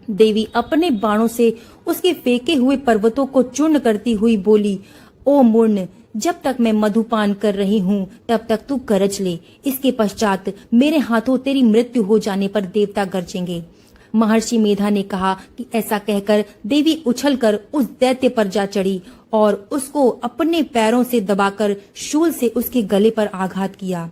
देवी अपने बाणों से उसके फेंके हुए पर्वतों को चूर्ण करती हुई बोली, ओ मूर्ण, जब तक मैं मधुपान कर रही हूँ तब तक तू गरज ले। इसके पश्चात मेरे हाथों तेरी मृत्यु हो जाने पर देवता गरजेंगे। महर्षि मेधा ने कहा कि ऐसा कहकर देवी उछलकर उस दैत्य पर जा चढ़ी और उसको अपने पैरों से दबाकर शूल से उसके गले पर आघात किया।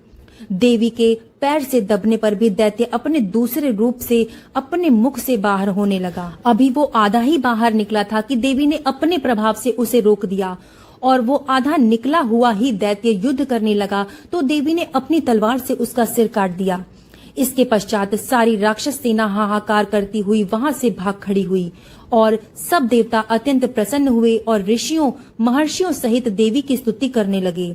देवी के पैर से दबने पर भी दैत्य अपने दूसरे रूप से अपने मुख से बाहर होने लगा। अभी वो आधा ही बाहर निकला था कि देवी ने अपने प्रभाव से उसे रोक दिया और वो आधा निकला हुआ ही दैत्य युद्ध करने लगा तो देवी ने अपनी तलवार से उसका सिर काट दिया। इसके पश्चात सारी राक्षस सेना हाहाकार करती हुई वहां से भाग खड़ी हुई और सब देवता अत्यंत प्रसन्न हुए और ऋषियों महर्षियों सहित देवी की स्तुति करने लगे।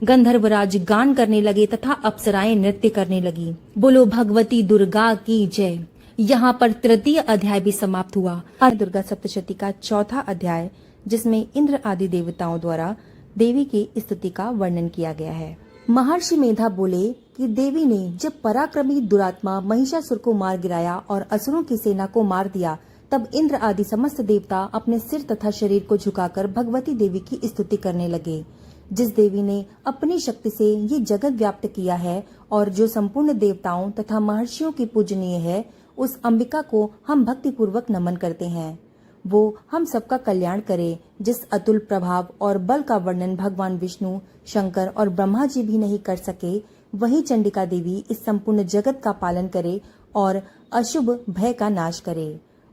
गंधर्वराज गान करने लगे तथा अप्सराएं नृत्य करने लगी। बोलो भगवती दुर्गा की जय। यहाँ पर तृतीय अध्याय भी समाप्त हुआ। दुर्गा सप्तशती का चौथा अध्याय, जिसमें इंद्र आदि देवताओं द्वारा देवी की स्तुति का वर्णन किया गया है। महर्षि मेधा बोले कि देवी ने जब पराक्रमी दुरात्मा महिषासुर को मार गिराया और असुरों की सेना को मार दिया, तब इंद्र आदि समस्त देवता अपने सिर तथा शरीर को झुकाकर भगवती देवी की स्तुति करने लगे। जिस देवी ने अपनी शक्ति से ये जगत व्याप्त किया है और जो संपूर्ण देवताओं तथा महर्षियों की पूजनीय है, उस अंबिका को हम भक्ति पूर्वक नमन करते हैं। वो हम सबका कल्याण करे। जिस अतुल प्रभाव और बल का वर्णन भगवान विष्णु, शंकर और ब्रह्मा जी भी नहीं कर सके, वही चंडिका देवी इस संपूर्ण जगत का पालन करे और अशुभ भय का नाश करे।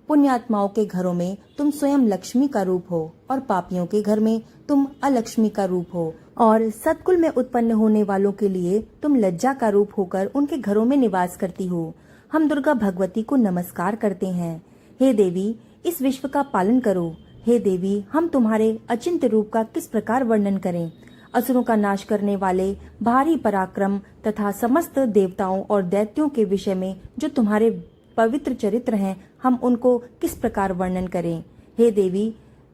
पुण्यात्माओं के घरों में तुम स्वयं लक्ष्मी का रूप हो और पापियों के घर में तुम अलक्ष्मी का रूप हो और सत्कुल में उत्पन्न होने वालों के लिए तुम लज्जा का रूप होकर उनके घरों में निवास करती हो। हम दुर्गा भगवती को नमस्कार करते हैं। हे देवी, इस विश्व का पालन करो। हे देवी, हम तुम्हारे अचिंत्य रूप का किस प्रकार वर्णन करें। असुरों का नाश करने वाले भारी पराक्रम तथा समस्त देवताओं और दैत्यों के विषय में जो तुम्हारे पवित्र चरित्र हैं, हम उनको किस प्रकार वर्णन करें। हे देवी,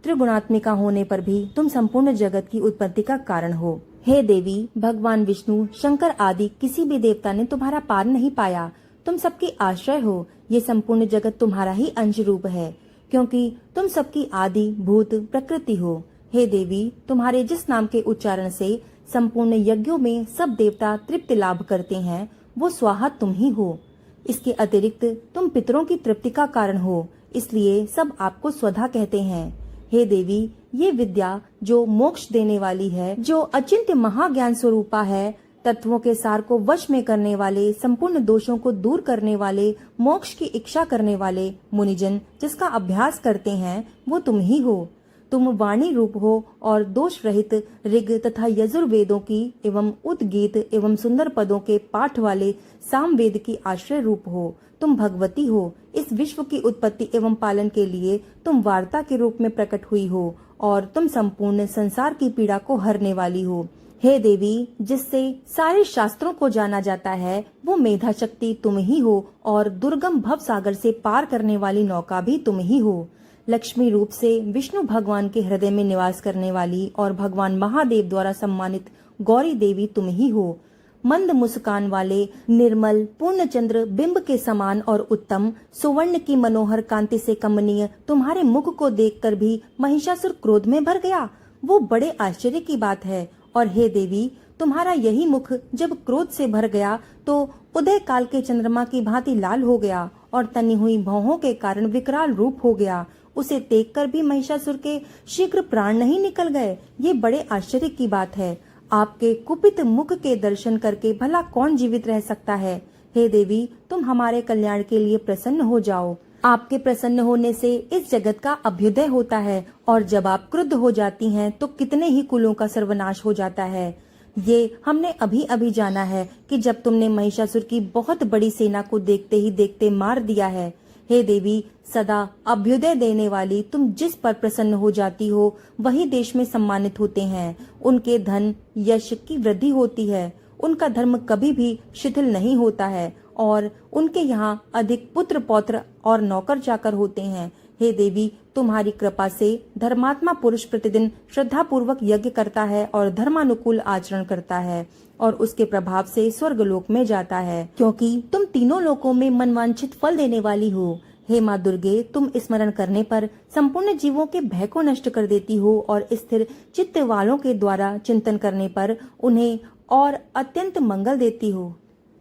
त्रिगुणात्मिका होने पर भी तुम संपूर्ण जगत की उत्पत्ति का कारण हो। हे देवी, भगवान विष्णु, शंकर आदि किसी भी देवता ने तुम्हारा पार नहीं पाया। तुम सबकी आश्रय हो। ये संपूर्ण जगत तुम्हारा ही अंश रूप है, क्योंकि तुम सबकी आदि भूत प्रकृति हो। हे देवी, तुम्हारे जिस नाम के उच्चारण से संपूर्ण यज्ञों में सब देवता तृप्ति लाभ करते हैं, वो स्वाहा तुम ही हो। इसके अतिरिक्त तुम पितरों की तृप्ति का कारण हो, इसलिए सब आपको स्वधा कहते हैं। हे देवी, ये विद्या जो मोक्ष देने वाली है, जो अचिंत्य महाज्ञान स्वरूपा है तत्वों के सार को वश में करने वाले, संपूर्ण दोषों को दूर करने वाले, मोक्ष की इच्छा करने वाले मुनिजन जिसका अभ्यास करते हैं वो तुम ही हो। तुम वाणी रूप हो और दोष रहित ऋग तथा यजुर्वेदों की एवं उद्गीत एवं सुंदर पदों के पाठ वाले सामवेद की आश्रय रूप हो। तुम भगवती हो। इस विश्व की उत्पत्ति एवं पालन के लिए तुम वार्ता के रूप में प्रकट हुई हो और तुम संपूर्ण संसार की पीड़ा को हरने वाली हो। हे देवी, जिससे सारे शास्त्रों को जाना जाता है वो मेधा शक्ति तुम ही हो और दुर्गम भव सागर से पार करने वाली नौका भी तुम ही हो। लक्ष्मी रूप से विष्णु भगवान के हृदय में निवास करने वाली और भगवान महादेव द्वारा सम्मानित गौरी देवी तुम ही हो। मंद मुस्कान वाले निर्मल पूर्णचंद्र बिंब के समान और उत्तम सुवर्ण की मनोहर कांति से कमनीय तुम्हारे मुख को देखकर भी महिषासुर क्रोध में भर गया। वो बड़े आश्चर्य की बात है। और हे देवी, तुम्हारा यही मुख जब क्रोध से भर गया तो उदय काल के चंद्रमा की भांति लाल हो गया और तनी हुई भौहों के कारण विकराल रूप हो गया। उसे देखकर भी महिषासुर के शीघ्र प्राण नहीं निकल गए। ये बड़े आश्चर्य की बात है। आपके कुपित मुख के दर्शन करके भला कौन जीवित रह सकता है। हे देवी, तुम हमारे कल्याण के लिए प्रसन्न हो जाओ। आपके प्रसन्न होने से इस जगत का अभ्युदय होता है और जब आप क्रुद्ध हो जाती हैं तो कितने ही कुलों का सर्वनाश हो जाता है। ये हमने अभी अभी जाना है कि जब तुमने महिषासुर की बहुत बड़ी सेना को देखते ही देखते मार दिया है। हे देवी, सदा अभ्युदय देने वाली तुम जिस पर प्रसन्न हो जाती हो वही देश में सम्मानित होते हैं। उनके धन यश की वृद्धि होती है। उनका धर्म कभी भी शिथिल नहीं होता है और उनके यहाँ अधिक पुत्र पौत्र और नौकर चाकर होते हैं। हे देवी, तुम्हारी कृपा से धर्मात्मा पुरुष प्रतिदिन श्रद्धा पूर्वक यज्ञ करता है और धर्मानुकूल आचरण करता है और उसके प्रभाव से स्वर्ग लोक में जाता है, क्योंकि तुम तीनों लोकों में मनवांछित फल देने वाली हो। हे माँ दुर्गे, तुम स्मरण करने पर संपूर्ण जीवों के भय को नष्ट कर देती हो और स्थिर चित्त वालों के द्वारा चिंतन करने पर उन्हें और अत्यंत मंगल देती हो।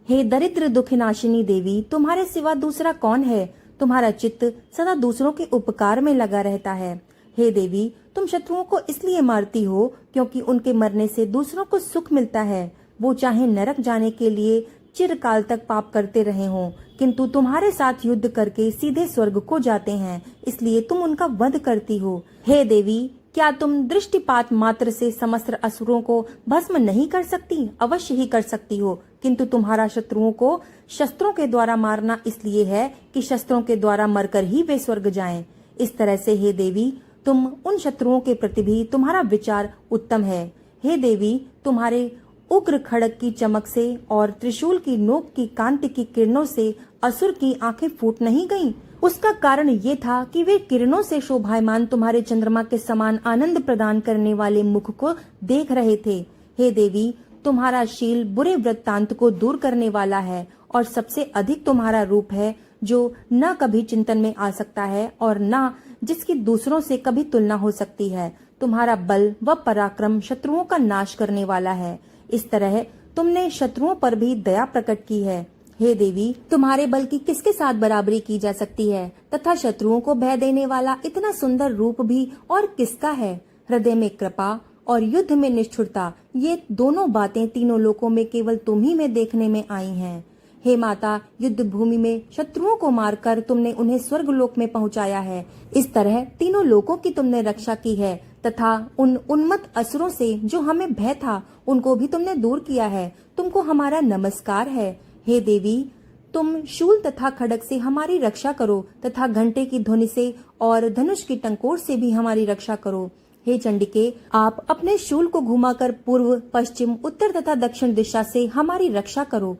हे दरिद्र दुखनाशिनी देवी, तुम्हारे सिवा दूसरा कौन है। तुम्हारा चित्त सदा दूसरों के उपकार में लगा रहता है। हे देवी, तुम शत्रुओं को इसलिए मारती हो क्योंकि उनके मरने से दूसरों को सुख मिलता है। वो चाहे नरक जाने के लिए चिरकाल तक पाप करते रहे हों, किंतु तुम्हारे साथ युद्ध करके सीधे स्वर्ग को जाते हैं, इसलिए तुम उनका वध करती हो। हे देवी, क्या तुम दृष्टिपात मात्र से समस्त असुरों को भस्म नहीं कर सकती? अवश्य ही कर सकती हो, किंतु तुम्हारा शत्रुओं को शस्त्रों के द्वारा मारना इसलिए है कि शस्त्रों के द्वारा मरकर ही वे स्वर्ग जाएं। इस तरह से हे देवी, तुम उन शत्रुओं के प्रति भी तुम्हारा विचार उत्तम है। हे देवी, तुम्हारे उग्र खड़ग की चमक से और त्रिशूल की नोक की कांति की किरणों से असुर की आंखें फूट नहीं गईं। उसका कारण ये था कि वे किरणों से शोभायमान तुम्हारे चंद्रमा के समान आनंद प्रदान करने वाले मुख को देख रहे थे। हे देवी, तुम्हारा शील बुरे वृत्तांत को दूर करने वाला है और सबसे अधिक तुम्हारा रूप है जो न कभी चिंतन में आ सकता है और न जिसकी दूसरों से कभी तुलना हो सकती है। तुम्हारा बल व पराक्रम शत्रुओं का नाश करने वाला है। इस तरह तुमने शत्रुओं पर भी दया प्रकट की है। हे देवी, तुम्हारे बल की किसके साथ बराबरी की जा सकती है तथा शत्रुओं को भय देने वाला इतना सुंदर रूप भी और किसका है। हृदय में कृपा और युद्ध में निष्ठुरता, ये दोनों बातें तीनों लोकों में केवल तुम ही में देखने में आई हैं। हे माता, युद्ध भूमि में शत्रुओं को मारकर तुमने उन्हें स्वर्ग लोक में पहुंचाया है। इस तरह तीनों लोकों की तुमने रक्षा की है तथा उन उन्मत्त असुरों से जो हमें भय था उनको भी तुमने दूर किया है। तुमको हमारा नमस्कार है। हे देवी, तुम शूल तथा खड्ग से हमारी रक्षा करो तथा घंटे की ध्वनि से और धनुष की टंकोर से भी हमारी रक्षा करो। हे चंडिके, आप अपने शूल को घुमाकर पूर्व, पश्चिम, उत्तर तथा दक्षिण दिशा से हमारी रक्षा करो।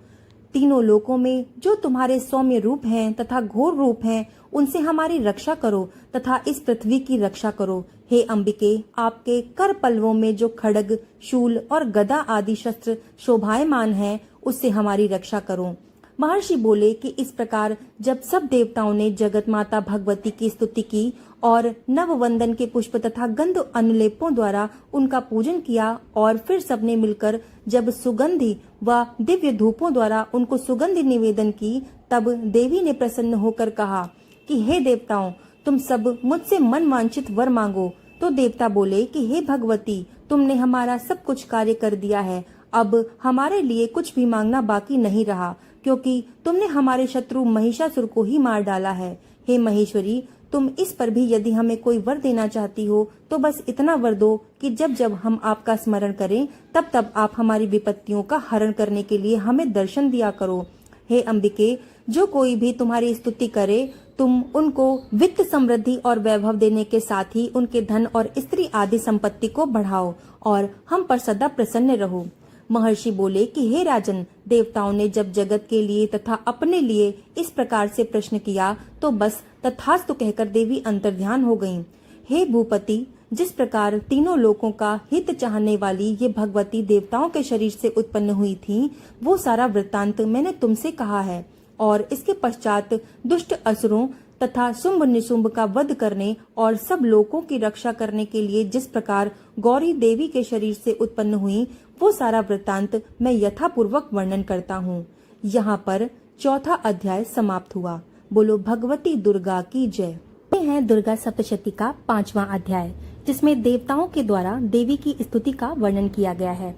तीनों लोकों में जो तुम्हारे सौम्य रूप हैं तथा घोर रूप हैं, उनसे हमारी रक्षा करो तथा इस पृथ्वी की रक्षा करो। हे अंबिके, आपके कर पल्लवों में जो खड्ग, शूल और गदा आदि शस्त्र शोभायमान हैं, उससे हमारी रक्षा करो। महर्षि बोले कि इस प्रकार जब सब देवताओं ने जगत माता भगवती की स्तुति की और नववंदन के पुष्प तथा गंध अनुलेपों द्वारा उनका पूजन किया और फिर सबने मिलकर जब सुगंधि व दिव्य धूपों द्वारा उनको सुगंधि निवेदन की, तब देवी ने प्रसन्न होकर कहा कि हे देवताओं, तुम सब मुझसे मन वांछित वर मांगो। तो देवता बोले कि हे भगवती, तुमने हमारा सब कुछ कार्य कर दिया है। अब हमारे लिए कुछ भी मांगना बाकी नहीं रहा, क्योंकि तुमने हमारे शत्रु महिषासुर को ही मार डाला है। हे महेश्वरी, तुम इस पर भी यदि हमें कोई वर देना चाहती हो तो बस इतना वर दो कि जब जब हम आपका स्मरण करें तब तब आप हमारी विपत्तियों का हरण करने के लिए हमें दर्शन दिया करो। हे अंबिके, जो कोई भी तुम्हारी स्तुति करे तुम उनको वित्त समृद्धि और वैभव देने के साथ ही उनके धन और स्त्री आदि संपत्ति को बढ़ाओ और हम पर सदा प्रसन्न रहो। महर्षि बोले कि हे राजन, देवताओं ने जब जगत के लिए तथा अपने लिए इस प्रकार से प्रश्न किया तो बस तथास्तु कहकर देवी अंतर्ध्यान हो गईं। हे भूपति, जिस प्रकार तीनों लोकों का हित चाहने वाली ये भगवती देवताओं के शरीर से उत्पन्न हुई थी, वो सारा वृत्तांत मैंने तुमसे कहा है। और इसके पश्चात दुष्ट असुरों तथा शुंभ निशुंभ का वध करने और सब लोकों की रक्षा करने के लिए जिस प्रकार गौरी देवी के शरीर से उत्पन्न हुई, वो सारा वृत्तांत मैं यथापूर्वक वर्णन करता हूँ। यहाँ पर चौथा अध्याय समाप्त हुआ। बोलो भगवती दुर्गा की जय। ये है दुर्गा सप्तशती का 5वां अध्याय, जिसमें देवताओं के द्वारा देवी की स्तुति का वर्णन किया गया है।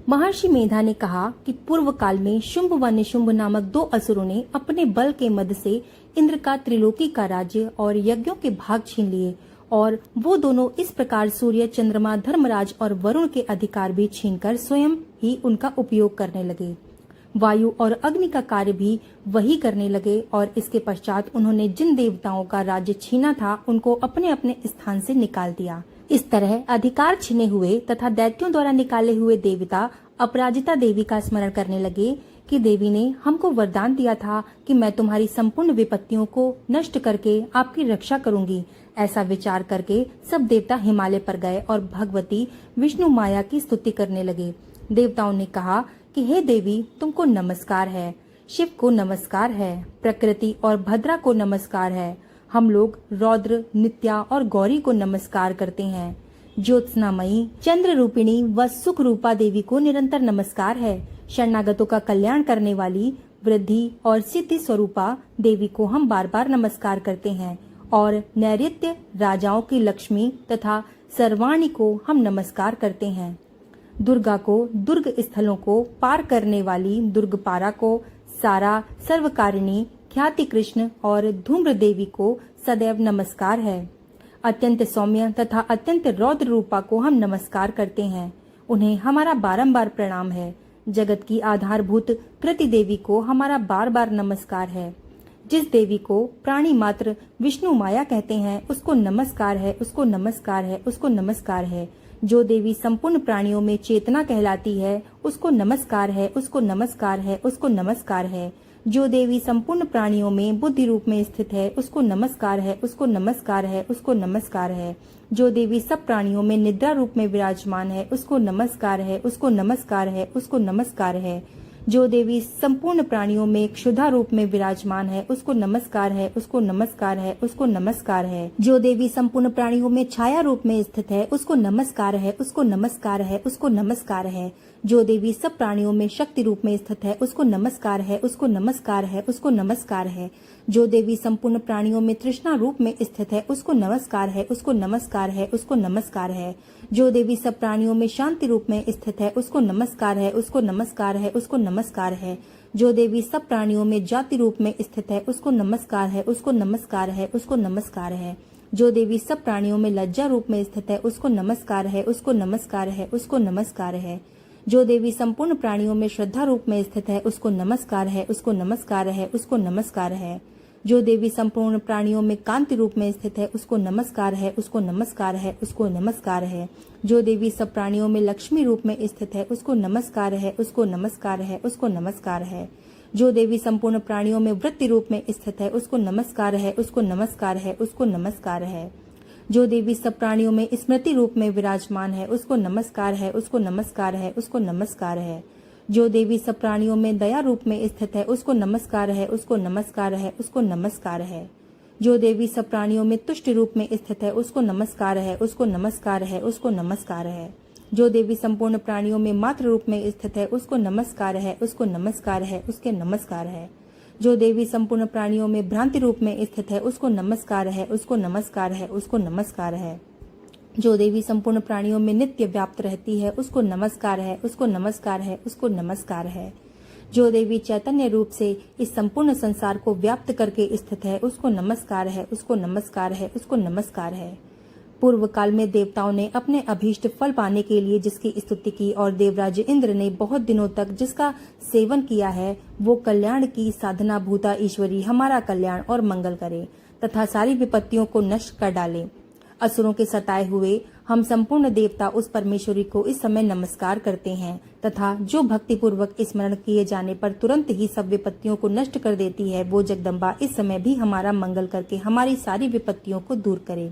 महर्षि मेधा ने कहा कि पूर्व काल में शुंभ व निशुंभ नामक 2 असुरों ने अपने बल के मद से इंद्र का त्रिलोकी का राज्य और यज्ञों के भाग छीन लिए, और वो दोनों इस प्रकार सूर्य, चंद्रमा, धर्मराज और वरुण के अधिकार भी छीनकर स्वयं ही उनका उपयोग करने लगे। वायु और अग्नि का कार्य भी वही करने लगे, और इसके पश्चात उन्होंने जिन देवताओं का राज्य छीना था उनको अपने अपने स्थान से निकाल दिया। इस तरह अधिकार छीने हुए तथा दैत्यों द्वारा निकाले हुए देवता अपराजिता देवी का स्मरण करने लगे कि देवी ने हमको वरदान दिया था कि मैं तुम्हारी संपूर्ण विपत्तियों को नष्ट करके आपकी रक्षा करूंगी। ऐसा विचार करके सब देवता हिमालय पर गए और भगवती विष्णु माया की स्तुति करने लगे। देवताओं ने कहा कि हे देवी, तुमको नमस्कार है, शिव को नमस्कार है, प्रकृति और भद्रा को नमस्कार है। हम लोग रौद्र, नित्या और गौरी को नमस्कार करते हैं। ज्योत्सनामयी, चंद्र रूपिणी व सुख रूपा देवी को निरंतर नमस्कार है। शरणागतों का कल्याण करने वाली वृद्धि और सिद्धि स्वरूपा देवी को हम बार बार नमस्कार करते हैं। और नैऋत्य राजाओं की लक्ष्मी तथा सर्वाणी को हम नमस्कार करते हैं। दुर्गा को, दुर्ग स्थलों को पार करने वाली दुर्गपारा को, सारा, सर्वकारिणी, ख्याति कृष्ण और धूम्र देवी को सदैव नमस्कार है। अत्यंत सौम्य तथा अत्यंत रौद्र रूपा को हम नमस्कार करते हैं। उन्हें हमारा बारंबार प्रणाम है। जगत की आधारभूत कृति देवी को हमारा बार बार नमस्कार है। जिस देवी को प्राणी मात्र विष्णु माया कहते हैं उसको नमस्कार है, उसको नमस्कार है, उसको नमस्कार है। जो देवी संपूर्ण प्राणियों में चेतना कहलाती है उसको नमस्कार है, उसको नमस्कार है, उसको नमस्कार है। जो देवी संपूर्ण प्राणियों में बुद्धि रूप में स्थित है उसको नमस्कार है, उसको नमस्कार है, उसको नमस्कार है। जो देवी सब प्राणियों में निद्रा रूप में विराजमान है उसको नमस्कार है, उसको नमस्कार है, उसको नमस्कार है। जो देवी संपूर्ण प्राणियों में क्षुधा रूप में विराजमान है उसको नमस्कार है, उसको नमस्कार है, उसको नमस्कार है। जो देवी संपूर्ण प्राणियों में छाया रूप में स्थित है उसको नमस्कार है, उसको नमस्कार है, उसको नमस्कार है। जो देवी सब प्राणियों में शक्ति रूप में स्थित है उसको नमस्कार है, उसको नमस्कार है, उसको नमस्कार है। जो देवी संपूर्ण प्राणियों में तृष्णा रूप में स्थित है उसको नमस्कार है, उसको नमस्कार है, उसको नमस्कार है। जो देवी सब प्राणियों में शांति रूप में स्थित है उसको नमस्कार है, उसको नमस्कार है, उसको नमस्कार है। जो देवी सब प्राणियों में जाति रूप में स्थित है उसको नमस्कार है, उसको नमस्कार है, उसको नमस्कार है। जो देवी सब प्राणियों में लज्जा रूप में स्थित है उसको नमस्कार है, उसको नमस्कार है, उसको नमस्कार है। जो देवी संपूर्ण प्राणियों में श्रद्धा रूप में स्थित है उसको नमस्कार है, उसको नमस्कार है, उसको नमस्कार है। जो देवी संपूर्ण प्राणियों में कांति रूप में स्थित है उसको नमस्कार है, उसको नमस्कार है, उसको नमस्कार है। जो देवी सब प्राणियों में लक्ष्मी रूप में स्थित है उसको नमस्कार है, उसको नमस्कार है, उसको नमस्कार है। जो देवी संपूर्ण प्राणियों में वृत्ति रूप में स्थित है उसको नमस्कार है, उसको नमस्कार है, उसको नमस्कार है। जो देवी सब प्राणियों में स्मृति रूप में विराजमान है उसको नमस्कार है, उसको नमस्कार है, उसको नमस्कार है। जो देवी सब प्राणियों में दया रूप में स्थित है उसको नमस्कार है, उसको नमस्कार है, उसको नमस्कार है। जो देवी सब प्राणियों में तुष्टि रूप में स्थित है उसको नमस्कार है, उसको नमस्कार है, उसको नमस्कार है। जो देवी संपूर्ण प्राणियों में मात्र रूप में स्थित है उसको नमस्कार है, उसको नमस्कार है, उसके नमस्कार है। जो देवी संपूर्ण प्राणियों में भ्रांति रूप में स्थित है उसको नमस्कार है, उसको नमस्कार है, उसको नमस्कार है। जो देवी संपूर्ण प्राणियों में नित्य व्याप्त रहती है उसको नमस्कार है, उसको नमस्कार है, उसको नमस्कार है। जो देवी चैतन्य रूप से इस संपूर्ण संसार को व्याप्त करके स्थित है उसको नमस्कार है, उसको नमस्कार है, उसको नमस्कार है। पूर्व काल में देवताओं ने अपने अभीष्ट फल पाने के लिए जिसकी स्तुति की और देवराज इंद्र ने बहुत दिनों तक जिसका सेवन किया है, वो कल्याण की साधना भूता ईश्वरी हमारा कल्याण और मंगल करे तथा सारी विपत्तियों को नष्ट कर डाले। असुरों के सताए हुए हम संपूर्ण देवता उस परमेश्वरी को इस समय नमस्कार करते हैं तथा जो भक्ति पूर्वक स्मरण किए जाने पर तुरंत ही सब विपत्तियों को नष्ट कर देती है, वो जगदम्बा इस समय भी हमारा मंगल करके हमारी सारी विपत्तियों को दूर करे।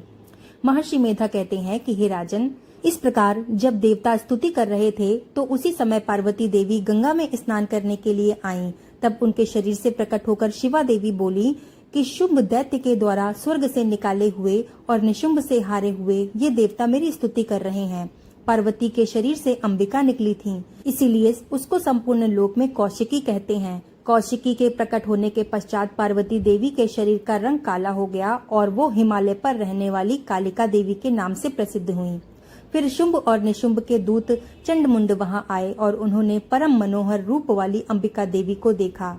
महर्षि मेधा कहते हैं कि हे राजन, इस प्रकार जब देवता स्तुति कर रहे थे तो उसी समय पार्वती देवी गंगा में स्नान करने के लिए आईं। तब उनके शरीर से प्रकट होकर शिवा देवी बोली कि शुंभ दैत्य के द्वारा स्वर्ग से निकाले हुए और निशुंभ से हारे हुए ये देवता मेरी स्तुति कर रहे हैं। पार्वती के शरीर से अंबिका निकली थीं, इसीलिए उसको संपूर्ण लोक में कौशिकी कहते हैं। कौशिकी के प्रकट होने के पश्चात पार्वती देवी के शरीर का रंग काला हो गया और वो हिमालय पर रहने वाली कालिका देवी के नाम से प्रसिद्ध हुई। फिर शुंभ और निशुंभ के दूत चंडमुंड वहां आए और उन्होंने परम मनोहर रूप वाली अंबिका देवी को देखा।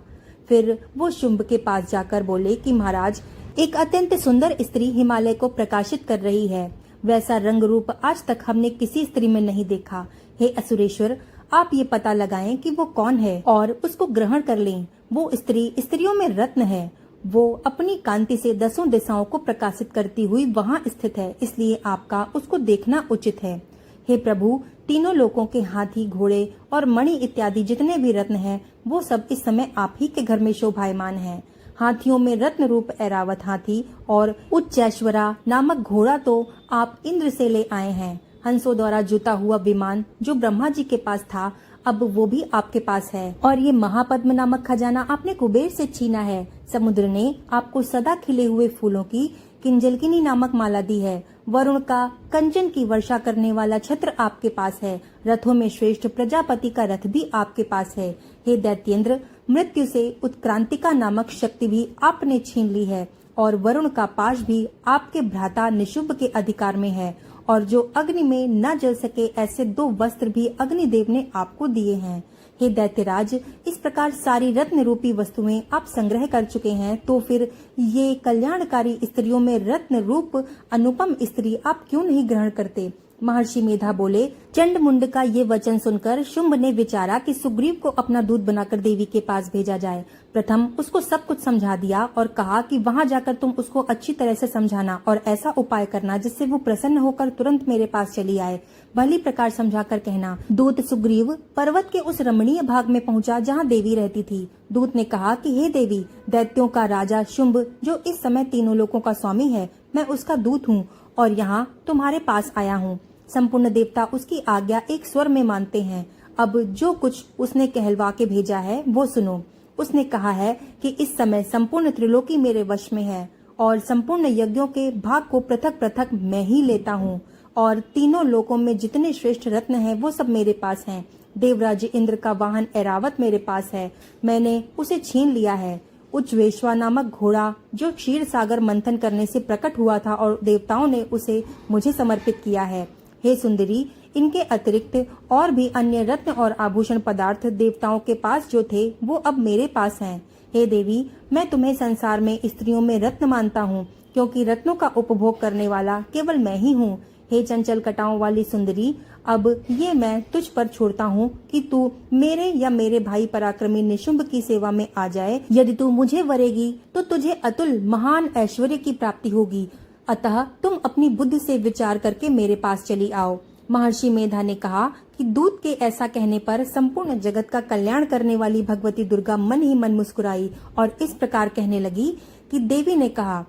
फिर वो शुंभ के पास जाकर बोले कि महाराज, एक अत्यंत सुंदर स्त्री हिमालय को प्रकाशित कर रही है। वैसा रंग रूप आज तक हमने किसी स्त्री में नहीं देखा। हे असुरेश्वर, आप ये पता लगाएं कि वो कौन है और उसको ग्रहण कर लें। वो स्त्री स्त्रियों में रत्न है। वो अपनी कांति से 10 दिशाओं को प्रकाशित करती हुई वहाँ स्थित है, इसलिए आपका उसको देखना उचित है। हे प्रभु, तीनों लोकों के हाथी, घोड़े और मणि इत्यादि जितने भी रत्न हैं, वो सब इस समय आप ही के घर में शोभायमान हैं। हाथियों में रत्न रूप ऐरावत हाथी और उच्चैश्वरा नामक घोड़ा तो आप इंद्र से ले आए हैं। हंसों द्वारा जुता हुआ विमान जो ब्रह्मा जी के पास था, अब वो भी आपके पास है। और ये महापद्म नामक खजाना आपने कुबेर से छीना है। समुद्र ने आपको सदा खिले हुए फूलों की किंजलकिनी नामक माला दी है। वरुण का कंचन की वर्षा करने वाला छत्र आपके पास है। रथों में श्रेष्ठ प्रजापति का रथ भी आपके पास है। हे दैत्येंद्र, मृत्यु से उत्क्रांतिका नामक शक्ति भी आपने छीन ली है और वरुण का पाश भी आपके भ्राता निशुंभ के अधिकार में है। और जो अग्नि में न जल सके ऐसे 2 वस्त्र भी अग्निदेव ने आपको दिए हैं। हे दैत्यराज, इस प्रकार सारी रत्न रूपी वस्तुएं आप संग्रह कर चुके हैं, तो फिर ये कल्याणकारी स्त्रियों में रत्न रूप अनुपम स्त्री आप क्यों नहीं ग्रहण करते? महर्षि मेधा बोले, चंडमुंड का ये वचन सुनकर शुंभ ने विचारा कि सुग्रीव को अपना दूत बनाकर देवी के पास भेजा जाए। प्रथम उसको सब कुछ समझा दिया और कहा कि वहां जाकर तुम उसको अच्छी तरह से समझाना और ऐसा उपाय करना जिससे वो प्रसन्न होकर तुरंत मेरे पास चली आए। भली प्रकार समझाकर कहना। दूत सुग्रीव पर्वत के उस रमणीय भाग में पहुंचा जहां देवी रहती थी। दूत ने कहा कि हे देवी, दैत्यों का राजा शुंभ जो इस समय तीनों लोकों का स्वामी है, मैं उसका दूत हूँ और यहाँ तुम्हारे पास आया हूँ। संपूर्ण देवता उसकी आज्ञा एक स्वर में मानते हैं। अब जो कुछ उसने कहलवा के भेजा है वो सुनो। उसने कहा है कि इस समय संपूर्ण त्रिलोकी मेरे वश में है और संपूर्ण यज्ञों के भाग को पृथक पृथक मैं ही लेता हूँ और तीनों लोकों में जितने श्रेष्ठ रत्न हैं वो सब मेरे पास हैं। देवराज इंद्र का वाहन ऐरावत मेरे पास है, मैंने उसे छीन लिया है। उच्चवेश्वा नामक घोड़ा जो क्षीर सागर मंथन करने से प्रकट हुआ था और देवताओं ने उसे मुझे समर्पित किया है। हे सुंदरी, इनके अतिरिक्त और भी अन्य रत्न और आभूषण पदार्थ देवताओं के पास जो थे वो अब मेरे पास हैं। हे देवी, मैं तुम्हें संसार में स्त्रियों में रत्न मानता हूँ, क्योंकि रत्नों का उपभोग करने वाला केवल मैं ही हूँ। हे चंचल कटाओं वाली सुंदरी, अब ये मैं तुझ पर छोड़ता हूँ कि तू मेरे या मेरे भाई पराक्रमी निशुंभ की सेवा में आ जाए। यदि तू मुझे वरेगी तो तुझे अतुल महान ऐश्वर्य की प्राप्ति होगी। अतः तुम अपनी बुद्धि से विचार करके मेरे पास चली आओ। महर्षि मेधा ने कहा कि दूत के ऐसा कहने पर संपूर्ण जगत का कल्याण करने वाली भगवती दुर्गा मन ही मन मुस्कुराई और इस प्रकार कहने लगी कि देवी ने कहा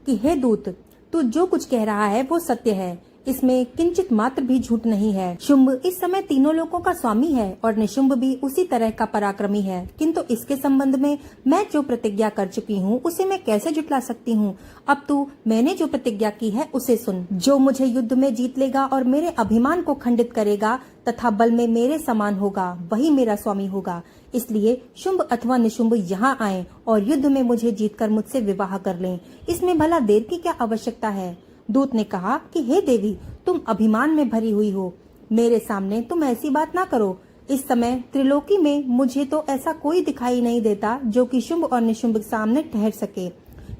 कि हे दूत, तू जो कुछ कह रहा है वो सत्य है, इसमें किंचित मात्र भी झूठ नहीं है। शुंभ इस समय तीनों लोगों का स्वामी है और निशुंभ भी उसी तरह का पराक्रमी है, किंतु इसके संबंध में मैं जो प्रतिज्ञा कर चुकी हूँ उसे मैं कैसे जुटला सकती हूँ। अब तू मैंने जो प्रतिज्ञा की है उसे सुन। जो मुझे युद्ध में जीत लेगा और मेरे अभिमान को खंडित करेगा तथा बल में मेरे समान होगा, वही मेरा स्वामी होगा। इसलिए शुंभ अथवा निशुंभ यहाँ आए और युद्ध में मुझे जीतकर मुझसे विवाह कर लें। इसमें भला देर की क्या आवश्यकता है। दूत ने कहा कि हे देवी, तुम अभिमान में भरी हुई हो। मेरे सामने तुम ऐसी बात ना करो। इस समय त्रिलोकी में मुझे तो ऐसा कोई दिखाई नहीं देता जो कि शुंभ और निशुंभ के सामने ठहर सके।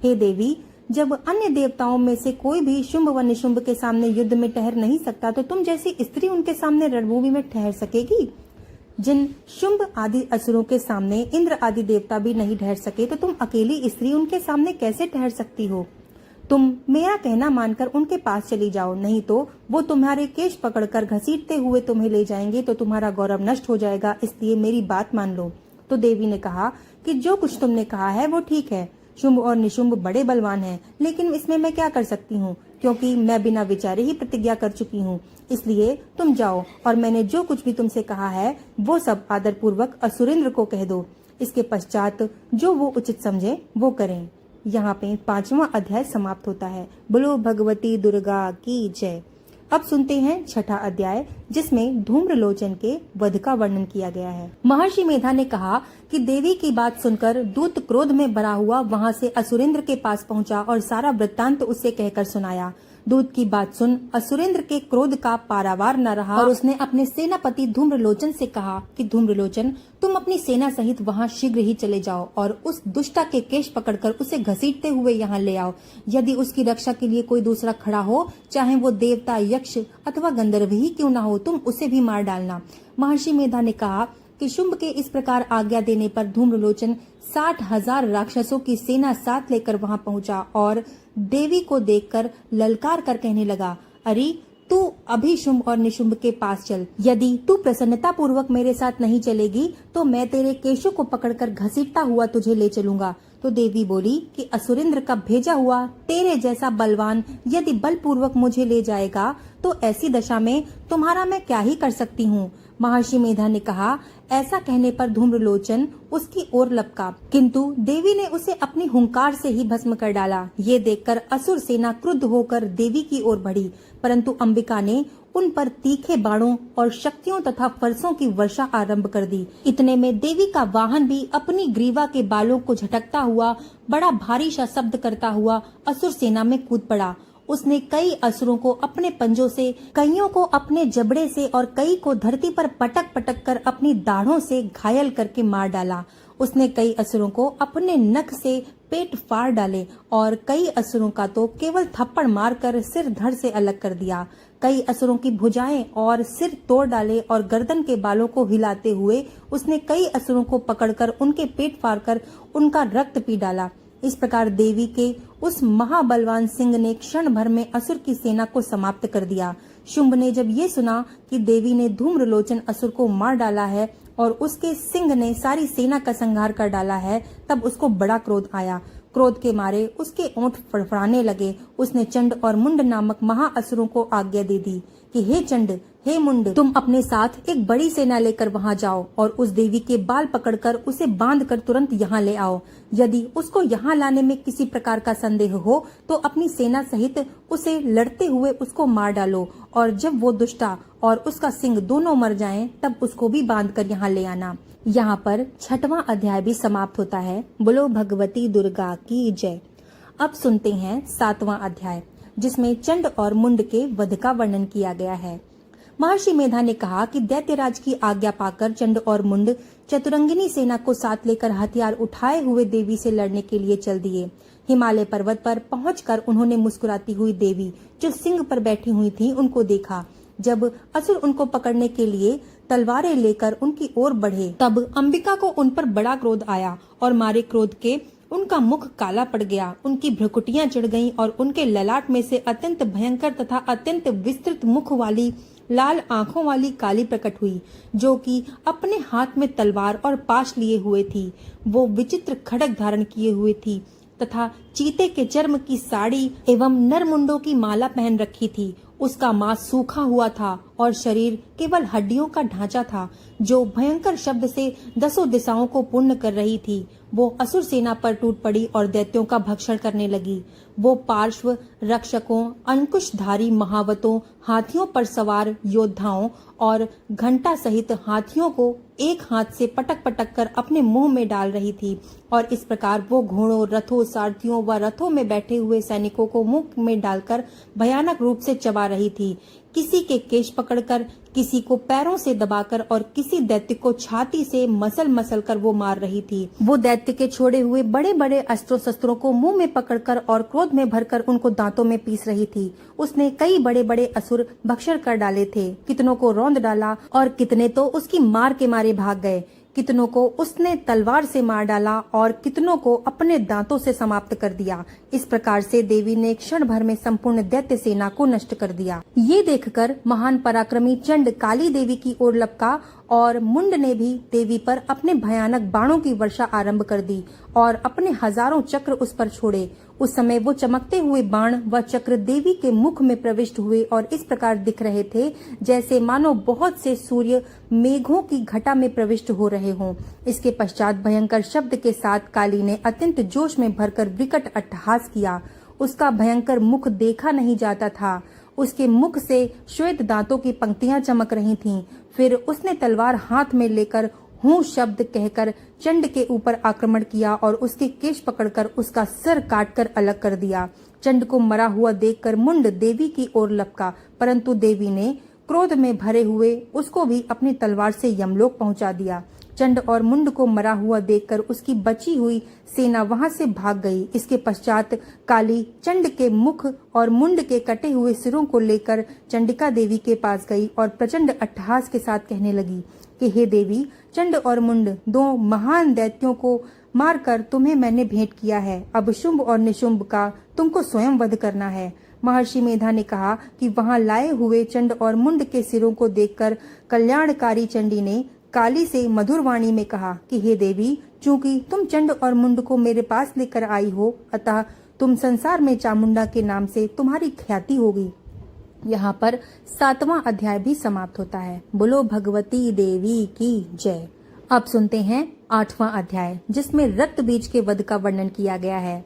हे देवी, जब अन्य देवताओं में से कोई भी शुंभ व निशुंभ के सामने युद्ध में ठहर नहीं सकता, तो तुम जैसी स्त्री उनके सामने रणभूमि में ठहर सकेगी? जिन शुंभ आदि असुरों के सामने इंद्र आदि देवता भी नहीं ठहर सके, तो तुम अकेली स्त्री उनके सामने कैसे ठहर सकती हो? तुम मेरा कहना मानकर उनके पास चली जाओ, नहीं तो वो तुम्हारे केश पकड़कर घसीटते हुए तुम्हें ले जाएंगे, तो तुम्हारा गौरव नष्ट हो जाएगा। इसलिए मेरी बात मान लो। तो देवी ने कहा कि जो कुछ तुमने कहा है वो ठीक है। शुंभ और निशुंभ बड़े बलवान हैं, लेकिन इसमें मैं क्या कर सकती हूँ, क्योंकि मैं बिना विचारे ही प्रतिज्ञा कर चुकी हूँ। इसलिए तुम जाओ और मैंने जो कुछ भी तुमसे कहा है वो सब आदर पूर्वक असुरेंद्र को कह दो। इसके पश्चात जो वो उचित समझे वो करें। यहाँ पे 5वां अध्याय समाप्त होता है। बोलो भगवती दुर्गा की जय। अब सुनते हैं 6ठा अध्याय, जिसमें धूम्रलोचन के वध का वर्णन किया गया है। महर्षि मेधा ने कहा कि देवी की बात सुनकर दूत क्रोध में भरा हुआ वहां से असुरेंद्र के पास पहुंचा और सारा वृत्तांत उसे कहकर सुनाया। दूत की बात सुन असुरेंद्र के क्रोध का पारावार न रहा और उसने अपने सेनापति धूम्रलोचन से कहा कि धूम्रलोचन, तुम अपनी सेना सहित वहां शीघ्र ही चले जाओ और उस दुष्टा के केश पकड़कर उसे घसीटते हुए यहाँ ले आओ। यदि उसकी रक्षा के लिए कोई दूसरा खड़ा हो, चाहे वो देवता, यक्ष अथवा गंधर्व ही क्यों न हो, तुम उसे भी मार डालना। महर्षि मेधा ने कहा कि शुंभ के इस प्रकार आज्ञा देने पर धूम्रलोचन 60,000 राक्षसों की सेना साथ लेकर वहां पहुंचा और देवी को देखकर ललकार कर कहने लगा, अरे तू अभी शुंभ और निशुंभ के पास चल। यदि तू प्रसन्नता पूर्वक मेरे साथ नहीं चलेगी तो मैं तेरे केशों को पकड़कर घसीटता हुआ तुझे ले चलूंगा। तो देवी बोली कि असुरेंद्र का भेजा हुआ तेरे जैसा बलवान यदि बलपूर्वक मुझे ले जाएगा तो ऐसी दशा में तुम्हारा मैं क्या ही कर सकती हूँ। महर्षि मेधा ने कहा। ऐसा कहने पर धूम्रलोचन उसकी ओर लपका, किंतु देवी ने उसे अपनी हुंकार से ही भस्म कर डाला। ये देखकर असुर सेना क्रुद्ध होकर देवी की ओर बढ़ी, परंतु अंबिका ने उन पर तीखे बाणों और शक्तियों तथा फरसों की वर्षा आरंभ कर दी। इतने में देवी का वाहन भी अपनी ग्रीवा के बालों को झटकता हुआ बड़ा भारी सा शब्द करता हुआ असुर सेना में कूद पड़ा। उसने कई असुरों को अपने पंजों से, कईयों को अपने जबड़े से और कई को धरती पर पटक पटक कर अपनी दाढ़ों से घायल करके मार डाला। उसने कई असुरों को अपने नख से पेट फाड़ डाले और कई असुरों का तो केवल थप्पड़ मारकर सिर धड़ से अलग कर दिया। कई असुरों की भुजाएं और सिर तोड़ डाले और गर्दन के बालों को हिलाते हुए उसने कई असुरों को पकड़कर उनके पेट फाड़कर उनका रक्त पी डाला। इस प्रकार देवी के उस महाबलवान सिंह ने क्षण भर में असुर की सेना को समाप्त कर दिया। शुंभ ने जब ये सुना कि देवी ने धूम्रलोचन असुर को मार डाला है और उसके सिंह ने सारी सेना का संहार कर डाला है, तब उसको बड़ा क्रोध आया। क्रोध के मारे उसके ओंठ फड़फड़ाने लगे। उसने चंड और मुंड नामक महाअसुरों को आज्ञा दे दी कि हे चंड, हे मुंड, तुम अपने साथ एक बड़ी सेना लेकर वहां जाओ और उस देवी के बाल पकड़कर उसे बांधकर तुरंत यहाँ ले आओ। यदि उसको यहाँ लाने में किसी प्रकार का संदेह हो तो अपनी सेना सहित उसे लड़ते हुए उसको मार डालो और जब वो दुष्टा और उसका सिंह दोनों मर जाएं, तब उसको भी बांधकर यहाँ ले आना। यहाँ पर 6वां अध्याय भी समाप्त होता है। बोलो भगवती दुर्गा की जय। अब सुनते हैं 7वां अध्याय, जिसमें चंड और मुंड के वध का वर्णन किया गया है। महर्षि मेधा ने कहा कि दैत्यराज की आज्ञा पाकर चंड और मुंड चतुरंगिनी सेना को साथ लेकर हथियार उठाए हुए देवी से लड़ने के लिए चल दिए। हिमालय पर्वत पर पहुंचकर उन्होंने मुस्कुराती हुई देवी जो सिंह पर बैठी हुई थी उनको देखा। जब असुर उनको पकड़ने के लिए तलवारें लेकर उनकी ओर बढ़े, तब अंबिका को उन पर बड़ा क्रोध आया और मारे क्रोध के उनका मुख काला पड़ गया, उनकी भ्रुकुटियां चढ़ गईं और उनके ललाट में से अत्यंत भयंकर तथा अत्यंत विस्तृत मुख वाली लाल आंखों वाली काली प्रकट हुई, जो कि अपने हाथ में तलवार और पाश लिए हुए थी। वो विचित्र खड्ग धारण किए हुए थी तथा चीते के चर्म की साड़ी एवं नरमुंडों की माला पहन रखी थी। उसका मांस सूखा हुआ था और शरीर केवल हड्डियों का ढांचा था, जो भयंकर शब्द से 10 दिशाओं को पूर्ण कर रही थी। वो असुर सेना पर टूट पड़ी और दैत्यों का भक्षण करने लगी। वो पार्श्व रक्षकों, अंकुशधारी महावतों, हाथियों पर सवार योद्धाओं और घंटा सहित हाथियों को एक हाथ से पटक पटक कर अपने मुंह में डाल रही थी और इस प्रकार वो घोड़ों, रथों, सारथियों व रथों में बैठे हुए सैनिकों को मुंह में डालकर भयानक रूप से चबा रही थी। किसी के केश पकड़कर, किसी को पैरों से दबाकर और किसी दैत्य को छाती से मसल मसल कर वो मार रही थी। वो दैत्य के छोड़े हुए बड़े बड़े अस्त्रों शस्त्रों को मुंह में पकड़कर और क्रोध में भरकर उनको दांतों में पीस रही थी। उसने कई बड़े बड़े असुर भक्षण कर डाले थे, कितनों को रौंद डाला और कितने तो उसकी मार के मारे भाग गए। कितनों को उसने तलवार से मार डाला और कितनों को अपने दांतों से समाप्त कर दिया। इस प्रकार से देवी ने क्षण भर में संपूर्ण दैत्य सेना को नष्ट कर दिया। ये देखकर महान पराक्रमी चंड काली देवी की ओर लपका और मुंड ने भी देवी पर अपने भयानक बाणों की वर्षा आरंभ कर दी और अपने हजारों चक्र उस पर छोड़े। उस समय वो चमकते हुए बाण व चक्र देवी के मुख में प्रविष्ट हुए और इस प्रकार दिख रहे थे जैसे मानो बहुत से सूर्य मेघों की घटा में प्रविष्ट हो रहे हों। इसके पश्चात भयंकर शब्द के साथ काली ने अत्यंत जोश में भरकर विकट अट्टहास किया। उसका भयंकर मुख देखा नहीं जाता था। उसके मुख से श्वेत दांतों की पंक्तियां चमक रही थीं। फिर उसने तलवार हाथ में लेकर हूँ शब्द कहकर चंड के ऊपर आक्रमण किया और उसके केश पकड़कर उसका सिर काटकर अलग कर दिया। चंड को मरा हुआ देखकर मुंड देवी की ओर लपका, परंतु देवी ने क्रोध में भरे हुए उसको भी अपनी तलवार से यमलोक पहुंचा दिया। चंड और मुंड को मरा हुआ देखकर उसकी बची हुई सेना वहां से भाग गई। इसके पश्चात काली चंड के मुख और मुंड के कटे हुए सिरों को लेकर चंडिका देवी के पास गई और प्रचंड अट्टहास के साथ कहने लगी कि हे देवी, चंड और मुंड दो महान दैत्यों को मारकर तुम्हें मैंने भेंट किया है। अब शुंभ और निशुंभ का तुमको स्वयं वध करना है। महर्षि मेधा ने कहा कि वहां लाए हुए चंड और मुंड के सिरों को देखकर कल्याणकारी चंडी ने काली से मधुर वाणी में कहा कि हे देवी, चूंकि तुम चंड और मुंड को मेरे पास लेकर आई हो, अतः तुम संसार में चामुंडा के नाम से तुम्हारी ख्याति होगी। यहाँ पर 7वां अध्याय भी समाप्त होता है। बोलो भगवती देवी की जय। अब सुनते हैं 8वां अध्याय, जिसमें रक्त बीज के वध का वर्णन किया गया है।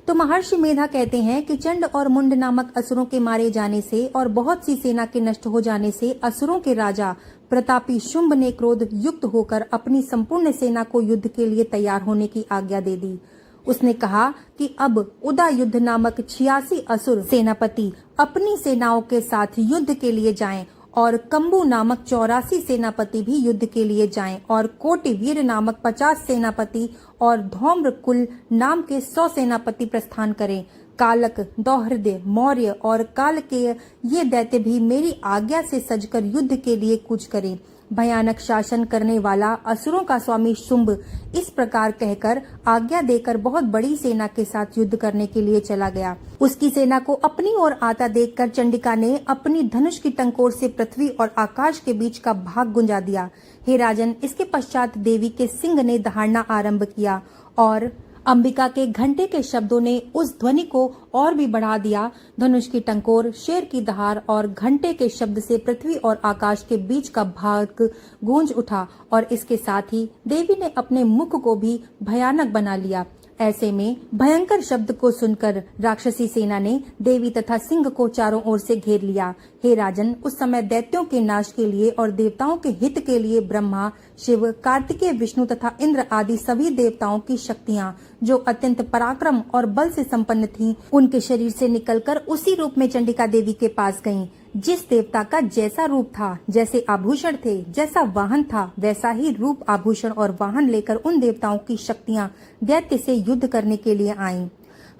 तो महर्षि मेधा कहते हैं कि चंड और मुंड नामक असुरों के मारे जाने से और बहुत सी सेना के नष्ट हो जाने से असुरों के राजा प्रतापी शुंभ ने क्रोध युक्त होकर अपनी संपूर्ण सेना को युद्ध के लिए तैयार होने की आज्ञा दे दी। उसने कहा कि अब उदा युद्ध नामक 86 असुर सेनापति अपनी सेनाओं के साथ युद्ध के लिए जाएं और कंबू नामक 84 सेनापति भी युद्ध के लिए जाएं और कोटिवीर नामक 50 सेनापति और धौम्र कुल नाम के 100 सेनापति प्रस्थान करें। कालक, दौहृदय, मौर्य और काल के ये दैत्य भी मेरी आज्ञा से सजकर युद्ध के लिए कूच करें। भयानक शासन करने वाला असुरों का स्वामी शुंभ इस प्रकार कहकर आज्ञा देकर बहुत बड़ी सेना के साथ युद्ध करने के लिए चला गया। उसकी सेना को अपनी ओर आता देखकर चंडिका ने अपनी धनुष की टंकोर से पृथ्वी और आकाश के बीच का भाग गुंजा दिया। हे राजन, इसके पश्चात देवी के सिंह ने दहाड़ना आरंभ किया और अंबिका के घंटे के शब्दों ने उस ध्वनि को और भी बढ़ा दिया। धनुष की टंकोर, शेर की दहाड़ और घंटे के शब्द से पृथ्वी और आकाश के बीच का भाग गूंज उठा और इसके साथ ही देवी ने अपने मुख को भी भयानक बना लिया। ऐसे में भयंकर शब्द को सुनकर राक्षसी सेना ने देवी तथा सिंह को चारों ओर से घेर लिया। हे राजन, उस समय दैत्यों के नाश के लिए और देवताओं के हित के लिए ब्रह्मा, शिव, कार्तिकेय, विष्णु तथा इंद्र आदि सभी देवताओं की शक्तियां जो अत्यंत पराक्रम और बल से संपन्न थीं, उनके शरीर से निकलकर उसी रूप में चंडिका देवी के पास गईं। जिस देवता का जैसा रूप था, जैसे आभूषण थे, जैसा वाहन था, वैसा ही रूप, आभूषण और वाहन लेकर उन देवताओं की शक्तियां दैत्य से युद्ध करने के लिए आईं।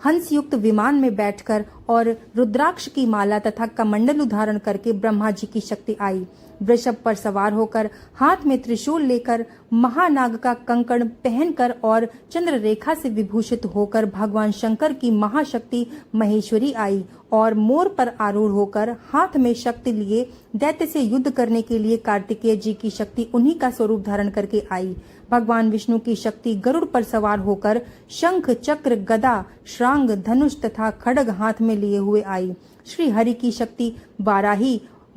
हंस युक्त विमान में बैठकर और रुद्राक्ष की माला तथा कमंडलु धारण करके ब्रह्मा जी की शक्ति आई। वृषभ पर सवार होकर, हाथ में त्रिशूल लेकर, महानाग का कंकण पहनकर और चंद्र रेखा से विभूषित होकर भगवान शंकर की महाशक्ति महेश्वरी आई और मोर पर आरूढ़ होकर हाथ में शक्ति लिए दैत्य से युद्ध करने के लिए कार्तिकेय जी की शक्ति उन्हीं का स्वरूप धारण करके आई। भगवान विष्णु की शक्ति गरुड़ पर सवार होकर शंख, चक्र, गदा, श्रांग, धनुष तथा खड्ग हाथ में लिए हुए आई। श्री हरि की शक्ति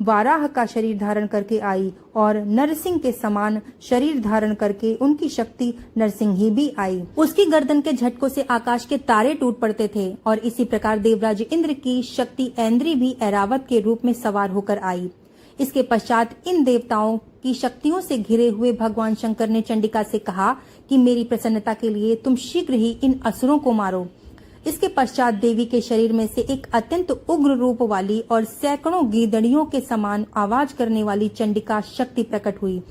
वाराह का शरीर धारण करके आई और नरसिंह के समान शरीर धारण करके उनकी शक्ति नरसिंही भी आई। उसकी गर्दन के झटकों से आकाश के तारे टूट पड़ते थे और इसी प्रकार देवराज इंद्र की शक्ति ऐन्द्री भी ऐरावत के रूप में सवार होकर आई। इसके पश्चात इन देवताओं की शक्तियों से घिरे हुए भगवान शंकर ने चंडिका से कहा कि मेरी प्रसन्नता के लिए तुम शीघ्र ही इन असुरों को मारो। इसके पश्चात देवी के शरीर में से एक अत्यंत उग्र रूप वाली और सैकड़ों गीदड़ियों के समान आवाज करने वाली चंडिका शक्ति प्रकट हुई।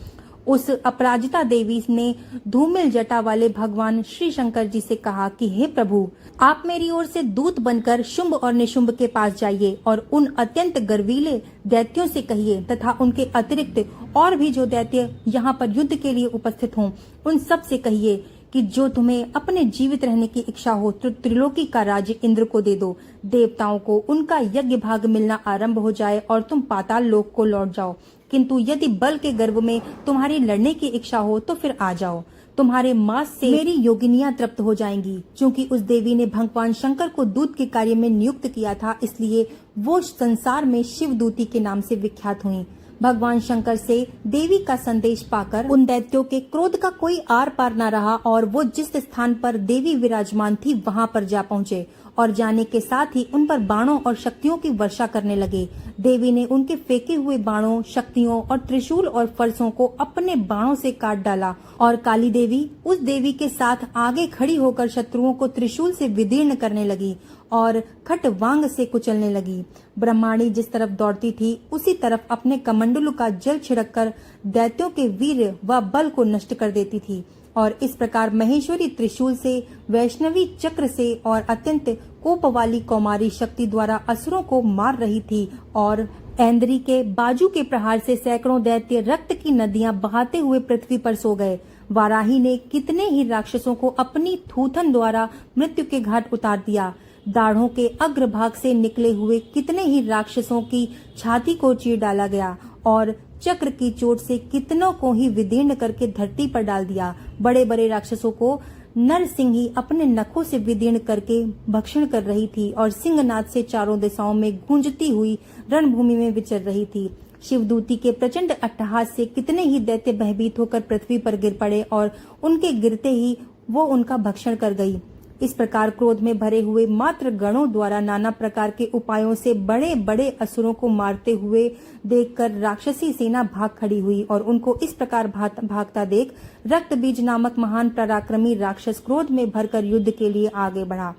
उस अपराजिता देवी ने धूमिल जटा वाले भगवान श्री शंकर जी से कहा कि हे प्रभु, आप मेरी ओर से दूत बनकर शुंभ और निशुंभ के पास जाइए और उन अत्यंत गर्वीले दैत्यों से कहिए तथा उनके अतिरिक्त और भी जो दैत्य यहाँ पर युद्ध के लिए उपस्थित हों, उन सब से कहिए कि जो तुम्हें अपने जीवित रहने की इच्छा हो तो त्रिलोकी का राज्य इंद्र को दे दो। देवताओं को उनका यज्ञ भाग मिलना आरंभ हो जाए और तुम पाताल लोक को लौट जाओ। किंतु यदि बल के गर्भ में तुम्हारी लड़ने की इच्छा हो तो फिर आ जाओ। तुम्हारे मांस से मेरी योगिनियां तृप्त हो जाएंगी। क्योंकि उस देवी ने भगवान शंकर को दूत के कार्य में नियुक्त किया था, इसलिए वो संसार में शिवदूती के नाम से विख्यात हुई। भगवान शंकर से देवी का संदेश पाकर उन दैत्यों के क्रोध का कोई आर पार न रहा और वो जिस स्थान पर देवी विराजमान थी वहां पर जा पहुंचे और जाने के साथ ही उन पर बाणों और शक्तियों की वर्षा करने लगे। देवी ने उनके फेंके हुए बाणों, शक्तियों और त्रिशूल और फरसों को अपने बाणों से काट डाला और काली देवी उस देवी के साथ आगे खड़ी होकर शत्रुओं को त्रिशूल से विदीर्ण करने लगी और खटवांग से कुचलने लगी। ब्रह्माणी जिस तरफ दौड़ती थी उसी तरफ अपने कमंडलू का जल छिड़ककर दैत्यों के वीर व बल को नष्ट कर देती थी और इस प्रकार महेश्वरी त्रिशूल से, वैष्णवी चक्र से और अत्यंत कोप वाली कौमारी शक्ति द्वारा असुरों को मार रही थी और ऐन्द्री के बाजू के प्रहार से सैकड़ों दैत्य रक्त की नदियां बहाते हुए पृथ्वी पर सो गए। वाराही ने कितने ही राक्षसों को अपनी थूथन द्वारा मृत्यु के घाट उतार दिया। दाढ़ों के अग्रभाग से निकले हुए कितने ही राक्षसों की छाती को चीर डाला गया और चक्र की चोट से कितनों को ही विदीर्ण करके धरती पर डाल दिया। बड़े बड़े राक्षसों को नरसिंही अपने नखों से विदीर्ण करके भक्षण कर रही थी और सिंहनाद से चारों दिशाओं में गूंजती हुई रणभूमि में विचर रही थी। शिवदूती के प्रचंड अट्टहास से कितने ही दैत्य भयभीत होकर पृथ्वी पर गिर पड़े और उनके गिरते ही वो उनका भक्षण कर गई। इस प्रकार क्रोध में भरे हुए मात्र गणों द्वारा नाना प्रकार के उपायों से बड़े बड़े असुरों को मारते हुए देखकर राक्षसी सेना भाग खड़ी हुई और उनको इस प्रकार भागता देख रक्तबीज नामक महान पराक्रमी राक्षस क्रोध में भरकर युद्ध के लिए आगे बढ़ा।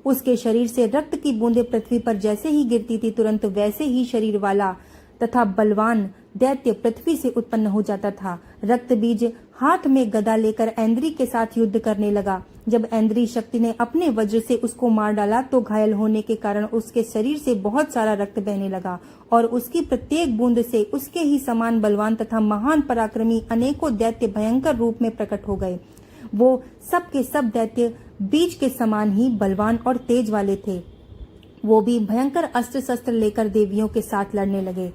उसके शरीर से रक्त की बूंदें पृथ्वी पर जैसे ही गिरती थी, तुरंत वैसे ही शरीर वाला तथा बलवान दैत्य पृथ्वी से उत्पन्न हो जाता था। रक्तबीज हाथ में गदा लेकर ऐन्द्री के साथ युद्ध करने लगा। जब ऐन्द्री शक्ति ने अपने वज्र से उसको मार डाला तो घायल होने के कारण उसके शरीर से बहुत सारा रक्त बहने लगा और उसकी प्रत्येक बूंद से उसके ही समान बलवान तथा महान पराक्रमी अनेकों दैत्य भयंकर रूप में प्रकट हो गए। वो सब के सब दैत्य बीज के समान ही बलवान और तेज वाले थे। वो भी भयंकर अस्त्र शस्त्र लेकर देवियों के साथ लड़ने लगे।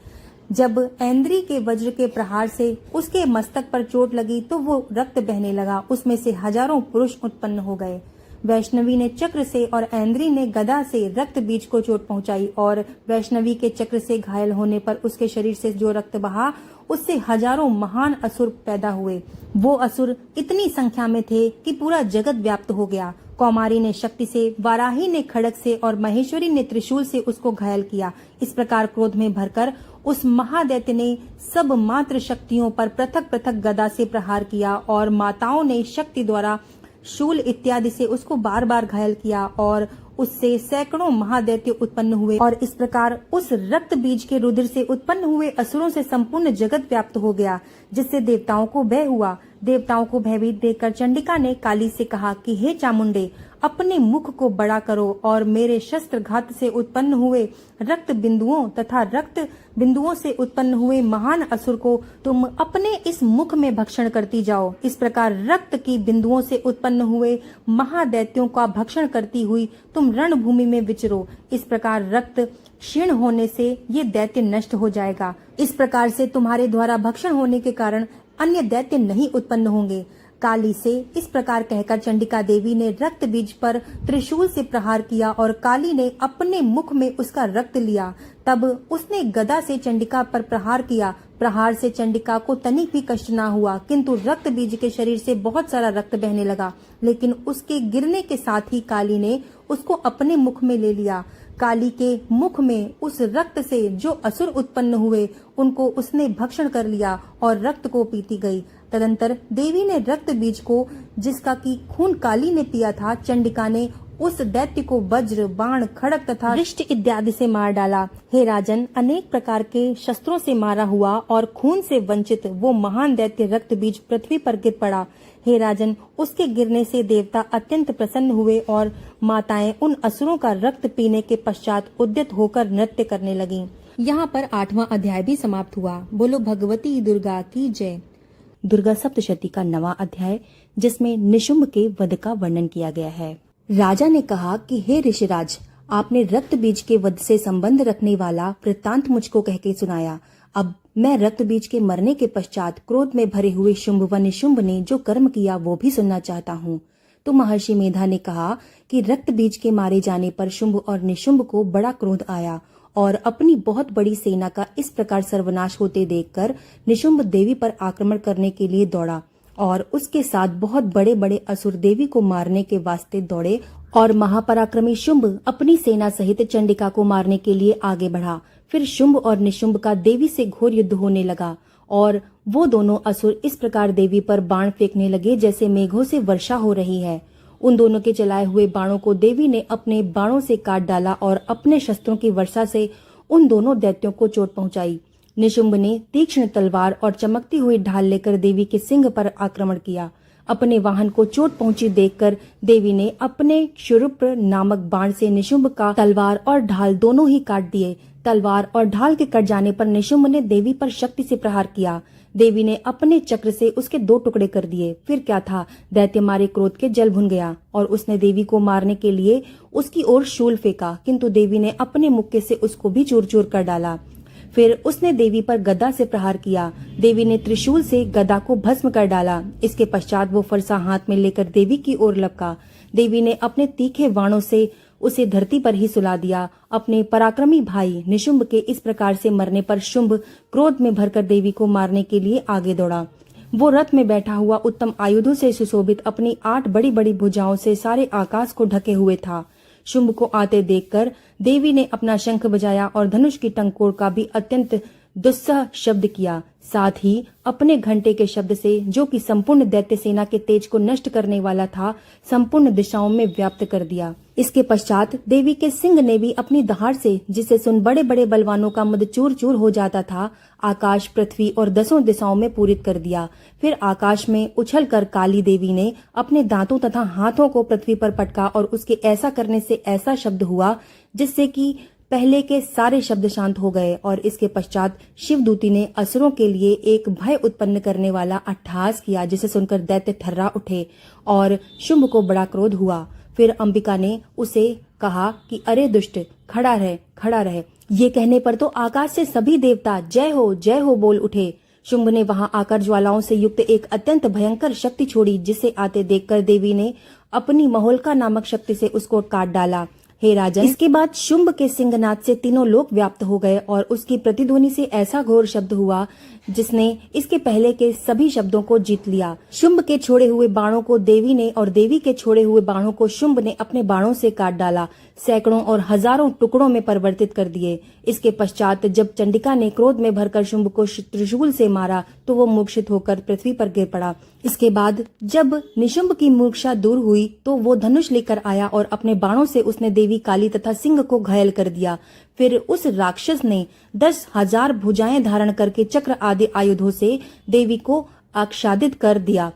जब ऐन्द्री के वज्र के प्रहार से उसके मस्तक पर चोट लगी तो वो रक्त बहने लगा। उसमें से हजारों पुरुष उत्पन्न हो गए। वैष्णवी ने चक्र से और ऐन्द्री ने गदा से रक्त बीज को चोट पहुंचाई और वैष्णवी के चक्र से घायल होने पर उसके शरीर से जो रक्त बहा उससे हजारों महान असुर पैदा हुए। वो असुर इतनी संख्या में थे कि पूरा जगत व्याप्त हो गया। कौमारी ने शक्ति से, वाराही ने खड़ग से और महेश्वरी ने त्रिशूल से उसको घायल किया। इस प्रकार क्रोध में भरकर उस महादैत्य ने सब मात्र शक्तियों पर पृथक पृथक गदा से प्रहार किया और माताओं ने शक्ति द्वारा शूल इत्यादि से उसको बार बार घायल किया और उससे सैकड़ों महादैत्य उत्पन्न हुए और इस प्रकार उस रक्त बीज के रुधिर से उत्पन्न हुए असुरों से संपूर्ण जगत व्याप्त हो गया, जिससे देवताओं को भय हुआ। देवताओं को भयभीत देखकर चंडिका ने काली से कहा कि हे चामुंडे, अपने मुख को बड़ा करो और मेरे शस्त्र घात से उत्पन्न हुए रक्त बिंदुओं तथा रक्त बिंदुओं से उत्पन्न हुए महान असुर को तुम अपने इस मुख में भक्षण करती जाओ। इस प्रकार रक्त की बिंदुओं से उत्पन्न हुए महादैत्यों का भक्षण करती हुई तुम रणभूमि में विचरो। इस प्रकार रक्त क्षीण होने से ये दैत्य नष्ट हो जाएगा। इस प्रकार से तुम्हारे द्वारा भक्षण होने के कारण अन्य दैत्य नहीं उत्पन्न होंगे। काली से इस प्रकार कहकर चंडिका देवी ने रक्त बीज पर त्रिशूल से प्रहार किया और काली ने अपने मुख में उसका रक्त लिया। तब उसने गदा से चंडिका पर प्रहार किया। प्रहार से चंडिका को तनिक भी कष्ट न हुआ, किंतु रक्त बीज के शरीर से बहुत सारा रक्त बहने लगा। लेकिन उसके गिरने के साथ ही काली ने उसको अपने मुख में ले लिया। काली के मुख में उस रक्त से जो असुर उत्पन्न हुए उनको उसने भक्षण कर लिया और रक्त को पीती गई। तदंतर देवी ने रक्त बीज को, जिसका की खून काली ने पिया था, चंडिका ने उस दैत्य को वज्र, बाण, खड़ग तथा रिष्ट इत्यादि से मार डाला। हे राजन, अनेक प्रकार के शस्त्रों से मारा हुआ और खून से वंचित वो महान दैत्य रक्त बीज पृथ्वी पर गिर पड़ा। हे राजन, उसके गिरने से देवता अत्यंत प्रसन्न हुए और माताएं उन असुरों का रक्त पीने के पश्चात उद्यत होकर नृत्य करने लगीं। यहाँ पर 8वां अध्याय भी समाप्त हुआ। बोलो भगवती दुर्गा की जय। दुर्गा सप्तशती का 9वां अध्याय, जिसमें निशुंभ के वध का वर्णन किया गया है। राजा ने कहा कि हे ऋषिराज, आपने रक्त बीज के वध से संबंध रखने वाला वृत्तांत मुझको कह के सुनाया। अब मैं रक्त बीज के मरने के पश्चात क्रोध में भरे हुए शुंभ व निशुंभ ने जो कर्म किया वो भी सुनना चाहता हूँ। तो महर्षि मेधा ने कहा कि रक्त बीज के मारे जाने पर शुंभ और निशुंभ को बड़ा क्रोध आया और अपनी बहुत बड़ी सेना का इस प्रकार सर्वनाश होते देखकर निशुंभ देवी पर आक्रमण करने के लिए दौड़ा और उसके साथ बहुत बड़े बड़े असुर देवी को मारने के वास्ते दौड़े और महापराक्रमी शुंभ अपनी सेना सहित चंडिका को मारने के लिए आगे बढ़ा। फिर शुंभ और निशुंभ का देवी से घोर युद्ध होने लगा और वो दोनों असुर इस प्रकार देवी पर बाण फेंकने लगे जैसे मेघों से वर्षा हो रही है। उन दोनों के चलाए हुए बाणों को देवी ने अपने बाणों से काट डाला और अपने शस्त्रों की वर्षा से उन दोनों दैत्यों को चोट पहुंचाई। निशुंभ ने तीक्ष्ण तलवार और चमकती हुई ढाल लेकर देवी के सिंह पर आक्रमण किया। अपने वाहन को चोट पहुंची देखकर देवी ने अपने क्षुरुप्र नामक बाण से निशुंभ का तलवार और ढाल दोनों ही काट दिए। तलवार और ढाल के कट जाने पर निशुंभ ने देवी पर शक्ति से प्रहार किया। देवी ने अपने चक्र से उसके 2 टुकड़े कर दिए। फिर क्या था, दैत्य मारे क्रोध के जल भुन गया और उसने देवी को मारने के लिए उसकी ओर शूल फेंका, किंतु देवी ने अपने मुक्के से उसको भी चूर चूर कर डाला। फिर उसने देवी पर गदा से प्रहार किया। देवी ने त्रिशूल से गदा को भस्म कर डाला। इसके पश्चात वो फरसा हाथ में लेकर देवी की ओर लपका। देवी ने अपने तीखे बाणों से उसे धरती पर ही सुला दिया। अपने पराक्रमी भाई निशुंभ के इस प्रकार से मरने पर शुंभ क्रोध में भरकर देवी को मारने के लिए आगे दौड़ा। वो रथ में बैठा हुआ उत्तम आयुधों से सुशोभित अपनी 8 बड़ी बड़ी भुजाओं से सारे आकाश को ढके हुए था। शुंभ को आते देखकर देवी ने अपना शंख बजाया और धनुष की टंकोर का भी अत्यंत दुस्सह शब्द किया। साथ ही अपने घंटे के शब्द से, जो कि संपूर्ण दैत्य सेना के तेज को नष्ट करने वाला था, संपूर्ण दिशाओं में व्याप्त कर दिया। इसके पश्चात देवी के सिंह ने भी अपनी दहाड़ से, जिसे सुन बड़े बड़े बलवानों का मद चूर चूर हो जाता था, आकाश, पृथ्वी और 10 दिशाओं में पूरित कर दिया। फिर आकाश में उछलकर काली देवी ने अपने दांतों तथा हाथों को पृथ्वी पर पटका और उसके ऐसा करने से ऐसा शब्द हुआ जिससे कि पहले के सारे शब्द शांत हो गए। और इसके पश्चात शिवदूती ने असुरों के लिए एक भय उत्पन्न करने वाला अट्टहास किया, जिसे सुनकर दैत्य थर्रा उठे और शुंभ को बड़ा क्रोध हुआ। फिर अंबिका ने उसे कहा कि अरे दुष्ट, खड़ा रह, खड़ा रह। ये कहने पर तो आकाश से सभी देवता जय हो बोल उठे। शुंभ ने वहां आकर ज्वालाओं से युक्त एक अत्यंत भयंकर शक्ति छोड़ी, जिसे आते देखकर देवी ने अपनी महोल्का नामक शक्ति से उसको काट डाला। हे राजन, इसके बाद शुंभ के सिंहनाद से तीनों लोक व्याप्त हो गए और उसकी प्रतिध्वनि से ऐसा घोर शब्द हुआ जिसने इसके पहले के सभी शब्दों को जीत लिया। शुंभ के छोड़े हुए बाणों को देवी ने और देवी के छोड़े हुए बाणों को शुंभ ने अपने बाणों से काट डाला, सैकड़ों और हजारों टुकड़ों में परिवर्तित कर दिए। इसके पश्चात जब चंडिका ने क्रोध में भरकर शुंभ को त्रिशूल से मारा तो वो मूर्छित होकर पृथ्वी पर गिर पड़ा। इसके बाद जब निशुंभ की मूर्छा दूर हुई तो वो धनुष लेकर आया और अपने बाणों से उसने देवी काली तथा सिंह को घायल कर दिया। फिर उस राक्षस ने 10,000 भुजाएं धारण करके चक्र आदि आयुधों से देवी को आच्छादित कर दिया।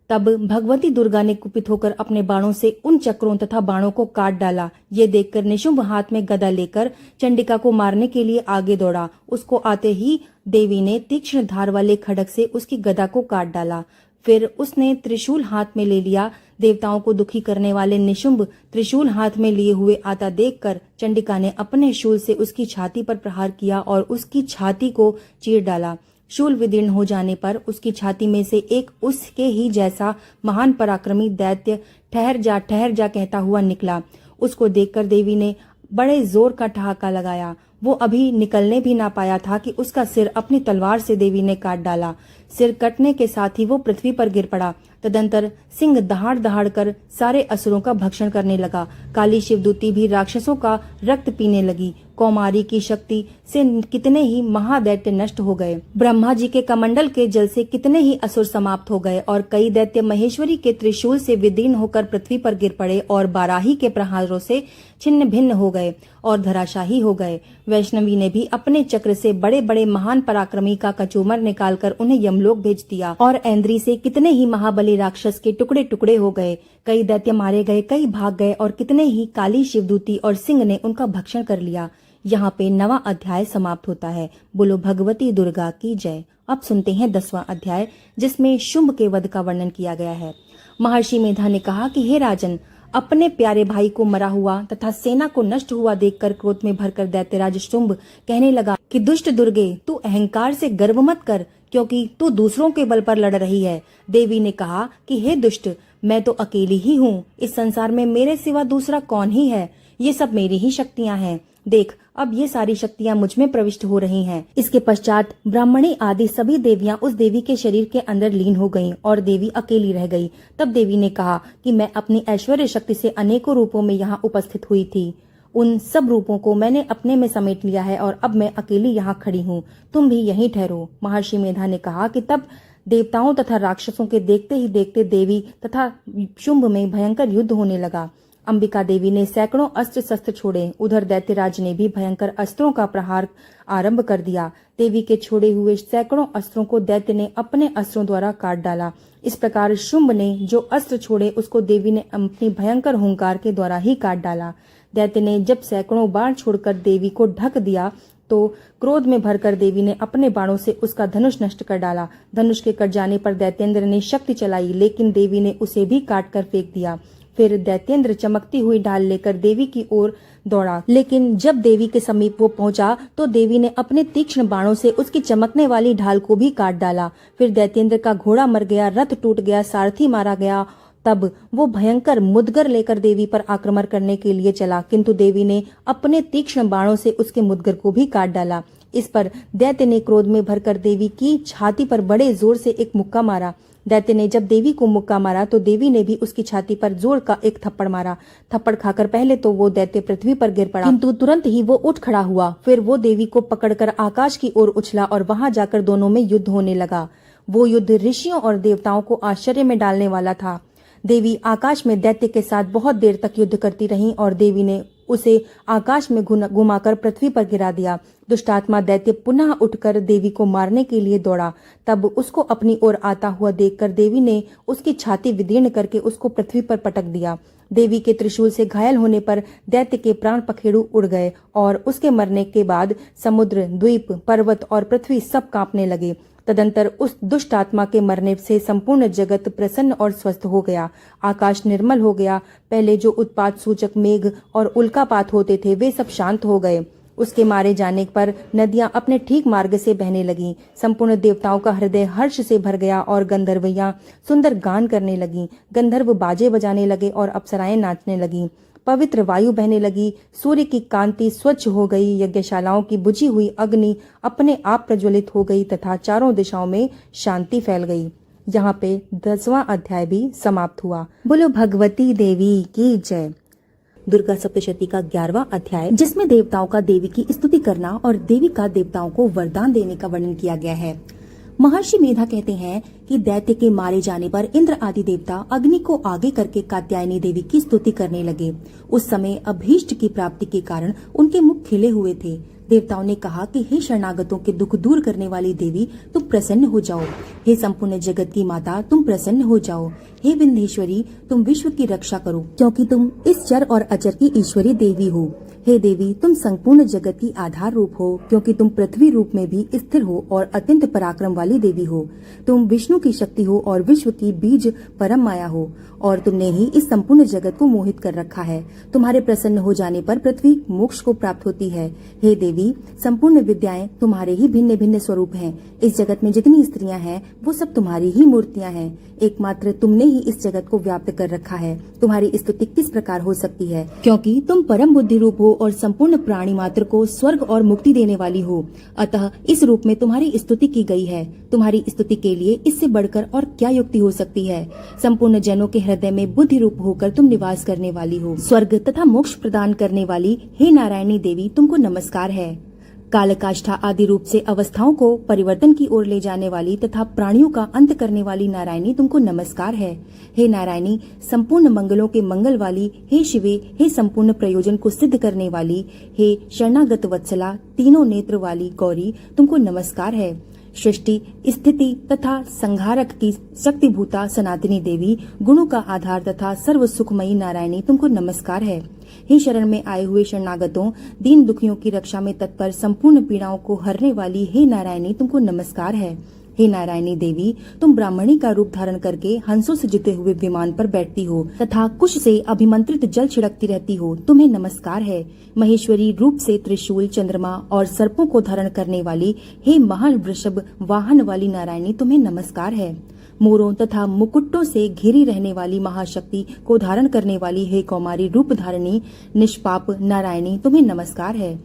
तब भगवती दुर्गा ने कुपित होकर अपने बाणों से उन चक्रों तथा बाणों को काट डाला। ये देखकर निशुंभ हाथ में गदा लेकर चंडिका को मारने के लिए आगे दौड़ा। उसको आते ही देवी ने तीक्ष्ण धार वाले खड्ग से उसकी गदा को काट डाला। फिर उसने त्रिशूल हाथ में ले लिया। देवताओं को दुखी करने वाले निशुंभ त्रिशूल हाथ में लिए हुए आता देखकर चंडिका ने अपने शूल से उसकी छाती पर प्रहार किया और उसकी छाती को चीर डाला। शूल विदीर्ण हो जाने पर उसकी छाती में से एक उसके ही जैसा महान पराक्रमी दैत्य ठहर जा कहता हुआ निकला। उसको देखकर देवी ने बड़े जोर का ठहाका लगाया। वो अभी निकलने भी ना पाया था कि उसका सिर अपनी तलवार से देवी ने काट डाला। सिर कटने के साथ ही वो पृथ्वी पर गिर पड़ा। तदंतर सिंह दहाड़ दहाड़ कर सारे असुरों का भक्षण करने लगा। काली शिवदूती भी राक्षसों का रक्त पीने लगी। कौमारी की शक्ति से कितने ही महादैत्य नष्ट हो गए। ब्रह्मा जी के कमंडल के जल से कितने ही असुर समाप्त हो गए और कई दैत्य महेश्वरी के त्रिशूल से विदीर्ण होकर पृथ्वी पर गिर पड़े और बाराही के प्रहारों से छिन्न भिन्न हो गए और धराशाही हो गए। वैष्णवी ने भी अपने चक्र से बड़े बड़े महान पराक्रमी का कचूमर निकालकर उन्हें यमलोक भेज दिया और ऐन्द्री से कितने ही महाबली राक्षस के टुकड़े टुकड़े हो गए। कई दैत्य मारे गए, कई भाग गए और कितने ही काली शिवदूती और सिंह ने उनका भक्षण कर लिया। यहाँ पे 9वां अध्याय समाप्त होता है। बोलो भगवती दुर्गा की जय। अब सुनते हैं 10वां अध्याय, जिसमें शुंभ के वध का वर्णन किया गया है। महर्षि मेधा ने कहा कि हे राजन, अपने प्यारे भाई को मरा हुआ तथा सेना को नष्ट हुआ देखकर क्रोध में भरकर दैत्यराज शुंभ कहने लगा कि दुष्ट दुर्गे, तू अहंकार से गर्व मत कर, क्योंकि तू दूसरों के बल पर लड़ रही है। देवी ने कहा कि हे दुष्ट, मैं तो अकेली ही हूँ। इस संसार में मेरे सिवा दूसरा कौन ही है। ये सब मेरी ही शक्तियाँ हैं। देख, अब ये सारी शक्तियाँ मुझ में प्रविष्ट हो रही हैं। इसके पश्चात ब्राह्मणी आदि सभी देवियाँ उस देवी के शरीर के अंदर लीन हो गईं और देवी अकेली रह गई। तब देवी ने कहा कि मैं अपनी ऐश्वर्य शक्ति से अनेकों रूपों में यहाँ उपस्थित हुई थी। उन सब रूपों को मैंने अपने में समेट लिया है और अब मैं अकेली यहाँ खड़ी हूँ। तुम भी यहीं ठहरो। महर्षि मेधा ने कहा कि तब देवताओं तथा राक्षसों के देखते ही देखते देवी तथा शुंभ में भयंकर युद्ध होने लगा। अंबिका देवी ने सैकड़ों अस्त्र शस्त्र छोड़े। उधर दैत्यराज ने भी भयंकर अस्त्रों का प्रहार आरंभ कर दिया। देवी के छोड़े हुए सैकड़ों अस्त्रों को दैत्य ने अपने अस्त्रों द्वारा काट डाला। इस प्रकार शुंभ ने जो अस्त्र छोड़े उसको देवी ने अपनी भयंकर हुंकार के द्वारा ही काट डाला। दैत्य ने जब सैकड़ों बाण छोड़कर देवी को ढक दिया तो क्रोध में भरकर देवी ने अपने बाणों से उसका धनुष नष्ट कर डाला। धनुष के कट जाने पर दैत्येंद्र ने शक्ति चलाई, लेकिन देवी ने उसे भी काट कर फेंक दिया। फिर दैत्येंद्र चमकती हुई ढाल लेकर देवी की ओर दौड़ा, लेकिन जब देवी के समीप वो पहुंचा तो देवी ने अपने तीक्ष्ण बाणों से उसकी चमकने वाली ढाल को भी काट डाला। फिर दैत्येंद्र का घोड़ा मर गया, रथ टूट गया, सारथी मारा गया। तब वो भयंकर मुदगर लेकर देवी पर आक्रमण करने के लिए चला, किंतु देवी ने अपने तीक्ष्ण बाणों से उसके मुदगर को भी काट डाला। इस पर दैत्य ने क्रोध में भरकर देवी की छाती पर बड़े जोर से एक मुक्का मारा। दैत्य ने जब देवी को मुक्का मारा तो देवी ने भी उसकी छाती पर जोर का एक थप्पड़ मारा। थप्पड़ खाकर पहले तो वो दैत्य पृथ्वी पर गिर पड़ा, किंतु तुरंत ही वो उठ खड़ा हुआ। फिर वो देवी को पकड़कर आकाश की ओर उछला और वहां जाकर दोनों में युद्ध होने लगा। वो युद्ध ऋषियों और देवताओं को आश्चर्य में डालने वाला था। देवी आकाश में दैत्य के साथ बहुत देर तक युद्ध करती रही और देवी ने उसे आकाश में घुमाकर पृथ्वी पर गिरा दिया। दुष्टात्मा दैत्य पुनः उठकर देवी को मारने के लिए दौड़ा। तब उसको अपनी ओर आता हुआ देखकर देवी ने उसकी छाती विदीर्ण करके उसको पृथ्वी पर पटक दिया। देवी के त्रिशूल से घायल होने पर दैत्य के प्राण पखेरु उड़ गए और उसके मरने के बाद समुद्र, द्वीप, पर्वत और पृथ्वी सब कांपने लगे। तदंतर उस दुष्ट आत्मा के मरने से संपूर्ण जगत प्रसन्न और स्वस्थ हो गया। आकाश निर्मल हो गया। पहले जो उत्पात सूचक मेघ और उल्कापात होते थे वे सब शांत हो गए। उसके मारे जाने पर नदियां अपने ठीक मार्ग से बहने लगीं। संपूर्ण देवताओं का हृदय हर्ष से भर गया और गंधर्वियां सुंदर गान करने लगीं। गंधर्व बाजे बजाने लगे और अप्सराएं नाचने लगीं। पवित्र वायु बहने लगी। सूर्य की कांति स्वच्छ हो गई। यज्ञशालाओं की बुझी हुई अग्नि अपने आप प्रज्वलित हो गई तथा चारों दिशाओं में शांति फैल गई। यहाँ पे 10वां अध्याय भी समाप्त हुआ। बोलो भगवती देवी की जय। दुर्गा सप्तशती का 11वां अध्याय, जिसमें देवताओं का देवी की स्तुति करना और देवी का देवताओं को वरदान देने का वर्णन किया गया है। महर्षि मेधा कहते हैं कि दैत्य के मारे जाने पर इंद्र आदि देवता अग्नि को आगे करके कात्यायनी देवी की स्तुति करने लगे। उस समय अभीष्ट की प्राप्ति के कारण उनके मुख खिले हुए थे। देवताओं ने कहा कि हे शरणागतों के दुख दूर करने वाली देवी, तुम प्रसन्न हो जाओ। हे संपूर्ण जगत की माता, तुम प्रसन्न हो जाओ। हे विंध्येश्वरी, तुम विश्व की रक्षा करो, क्योंकि तुम इस चर और अचर की ईश्वरी देवी हो। हे देवी, तुम संपूर्ण जगत की आधार रूप हो, क्योंकि तुम पृथ्वी रूप में भी स्थिर हो और अत्यंत पराक्रम वाली देवी हो। तुम विष्णु की शक्ति हो और विश्व की बीज परम माया हो, और तुमने ही इस संपूर्ण जगत को मोहित कर रखा है। तुम्हारे प्रसन्न हो जाने पर पृथ्वी मोक्ष को प्राप्त होती है। हे देवी, संपूर्ण विद्याएं तुम्हारे ही भिन्न भिन्न स्वरूप हैं। इस जगत में जितनी स्त्रियां हैं वो सब तुम्हारी ही मूर्तियां हैं। एकमात्र तुमने ही इस जगत को व्याप्त कर रखा है। तुम्हारी स्तुति किस प्रकार हो सकती है, क्योंकि तुम परम बुद्धि रूप हो हो और संपूर्ण प्राणी मात्र को स्वर्ग और मुक्ति देने वाली हो। अतः इस रूप में तुम्हारी स्तुति की गई है। तुम्हारी स्तुति के लिए इससे बढ़कर और क्या युक्ति हो सकती है। संपूर्ण जनों के हृदय में बुद्धि रूप होकर तुम निवास करने वाली हो। स्वर्ग तथा मोक्ष प्रदान करने वाली हे नारायणी देवी, तुमको नमस्कार है। कालकाष्ठा आदि रूप से अवस्थाओं को परिवर्तन की ओर ले जाने वाली तथा प्राणियों का अंत करने वाली नारायणी, तुमको नमस्कार है। हे नारायणी, संपूर्ण मंगलों के मंगल वाली, हे शिवे, हे संपूर्ण प्रयोजन को सिद्ध करने वाली, हे शरणागत वत्सला, तीनों नेत्र वाली गौरी, तुमको नमस्कार है। सृष्टि, स्थिति तथा संहारक की शक्तिभूता सनातनी देवी, गुणों का आधार तथा सर्व सुखमयी नारायणी, तुमको नमस्कार है। हे शरण में आए हुए शरणागतों, दीन दुखियों की रक्षा में तत्पर, संपूर्ण पीड़ाओं को हरने वाली हे नारायणी, तुमको नमस्कार है। हे नारायणी देवी, तुम ब्राह्मणी का रूप धारण करके हंसों से जुते हुए विमान पर बैठती हो तथा कुश से अभिमंत्रित जल छिड़कती रहती हो, तुम्हें नमस्कार है। महेश्वरी रूप से त्रिशूल, चंद्रमा और सर्पों को धारण करने वाली हे महावृषभ वाहन वाली नारायणी, तुम्हें नमस्कार है। मोरों तथा मुकुटों से घिरी रहने वाली महाशक्ति को धारण करने वाली हे कौमारी रूप धारणी निष्पाप नारायणी, तुम्हें नमस्कार है।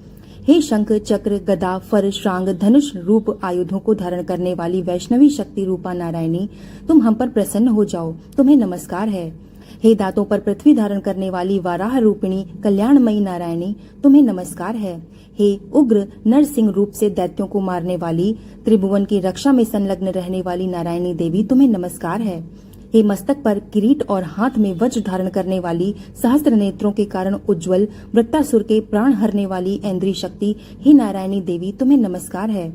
हे शंख, चक्र, गदा, फर, श्रांग, धनुष रूप आयुधों को धारण करने वाली वैष्णवी शक्ति रूपा नारायणी, तुम हम पर प्रसन्न हो जाओ, तुम्हें नमस्कार है। हे दांतों पर पृथ्वी धारण करने वाली वाराह रूपिणी कल्याणमयी नारायणी, तुम्हें नमस्कार है। हे उग्र नरसिंह रूप से दैत्यों को मारने वाली, त्रिभुवन की रक्षा में संलग्न रहने वाली नारायणी देवी, तुम्हें नमस्कार है। हे मस्तक पर किरीट और हाथ में वज्र धारण करने वाली, सहस्त्र नेत्रों के कारण उज्ज्वल, वृत्तासुर के प्राण हरने वाली ऐन्द्री शक्ति, हे नारायणी देवी, तुम्हें नमस्कार है।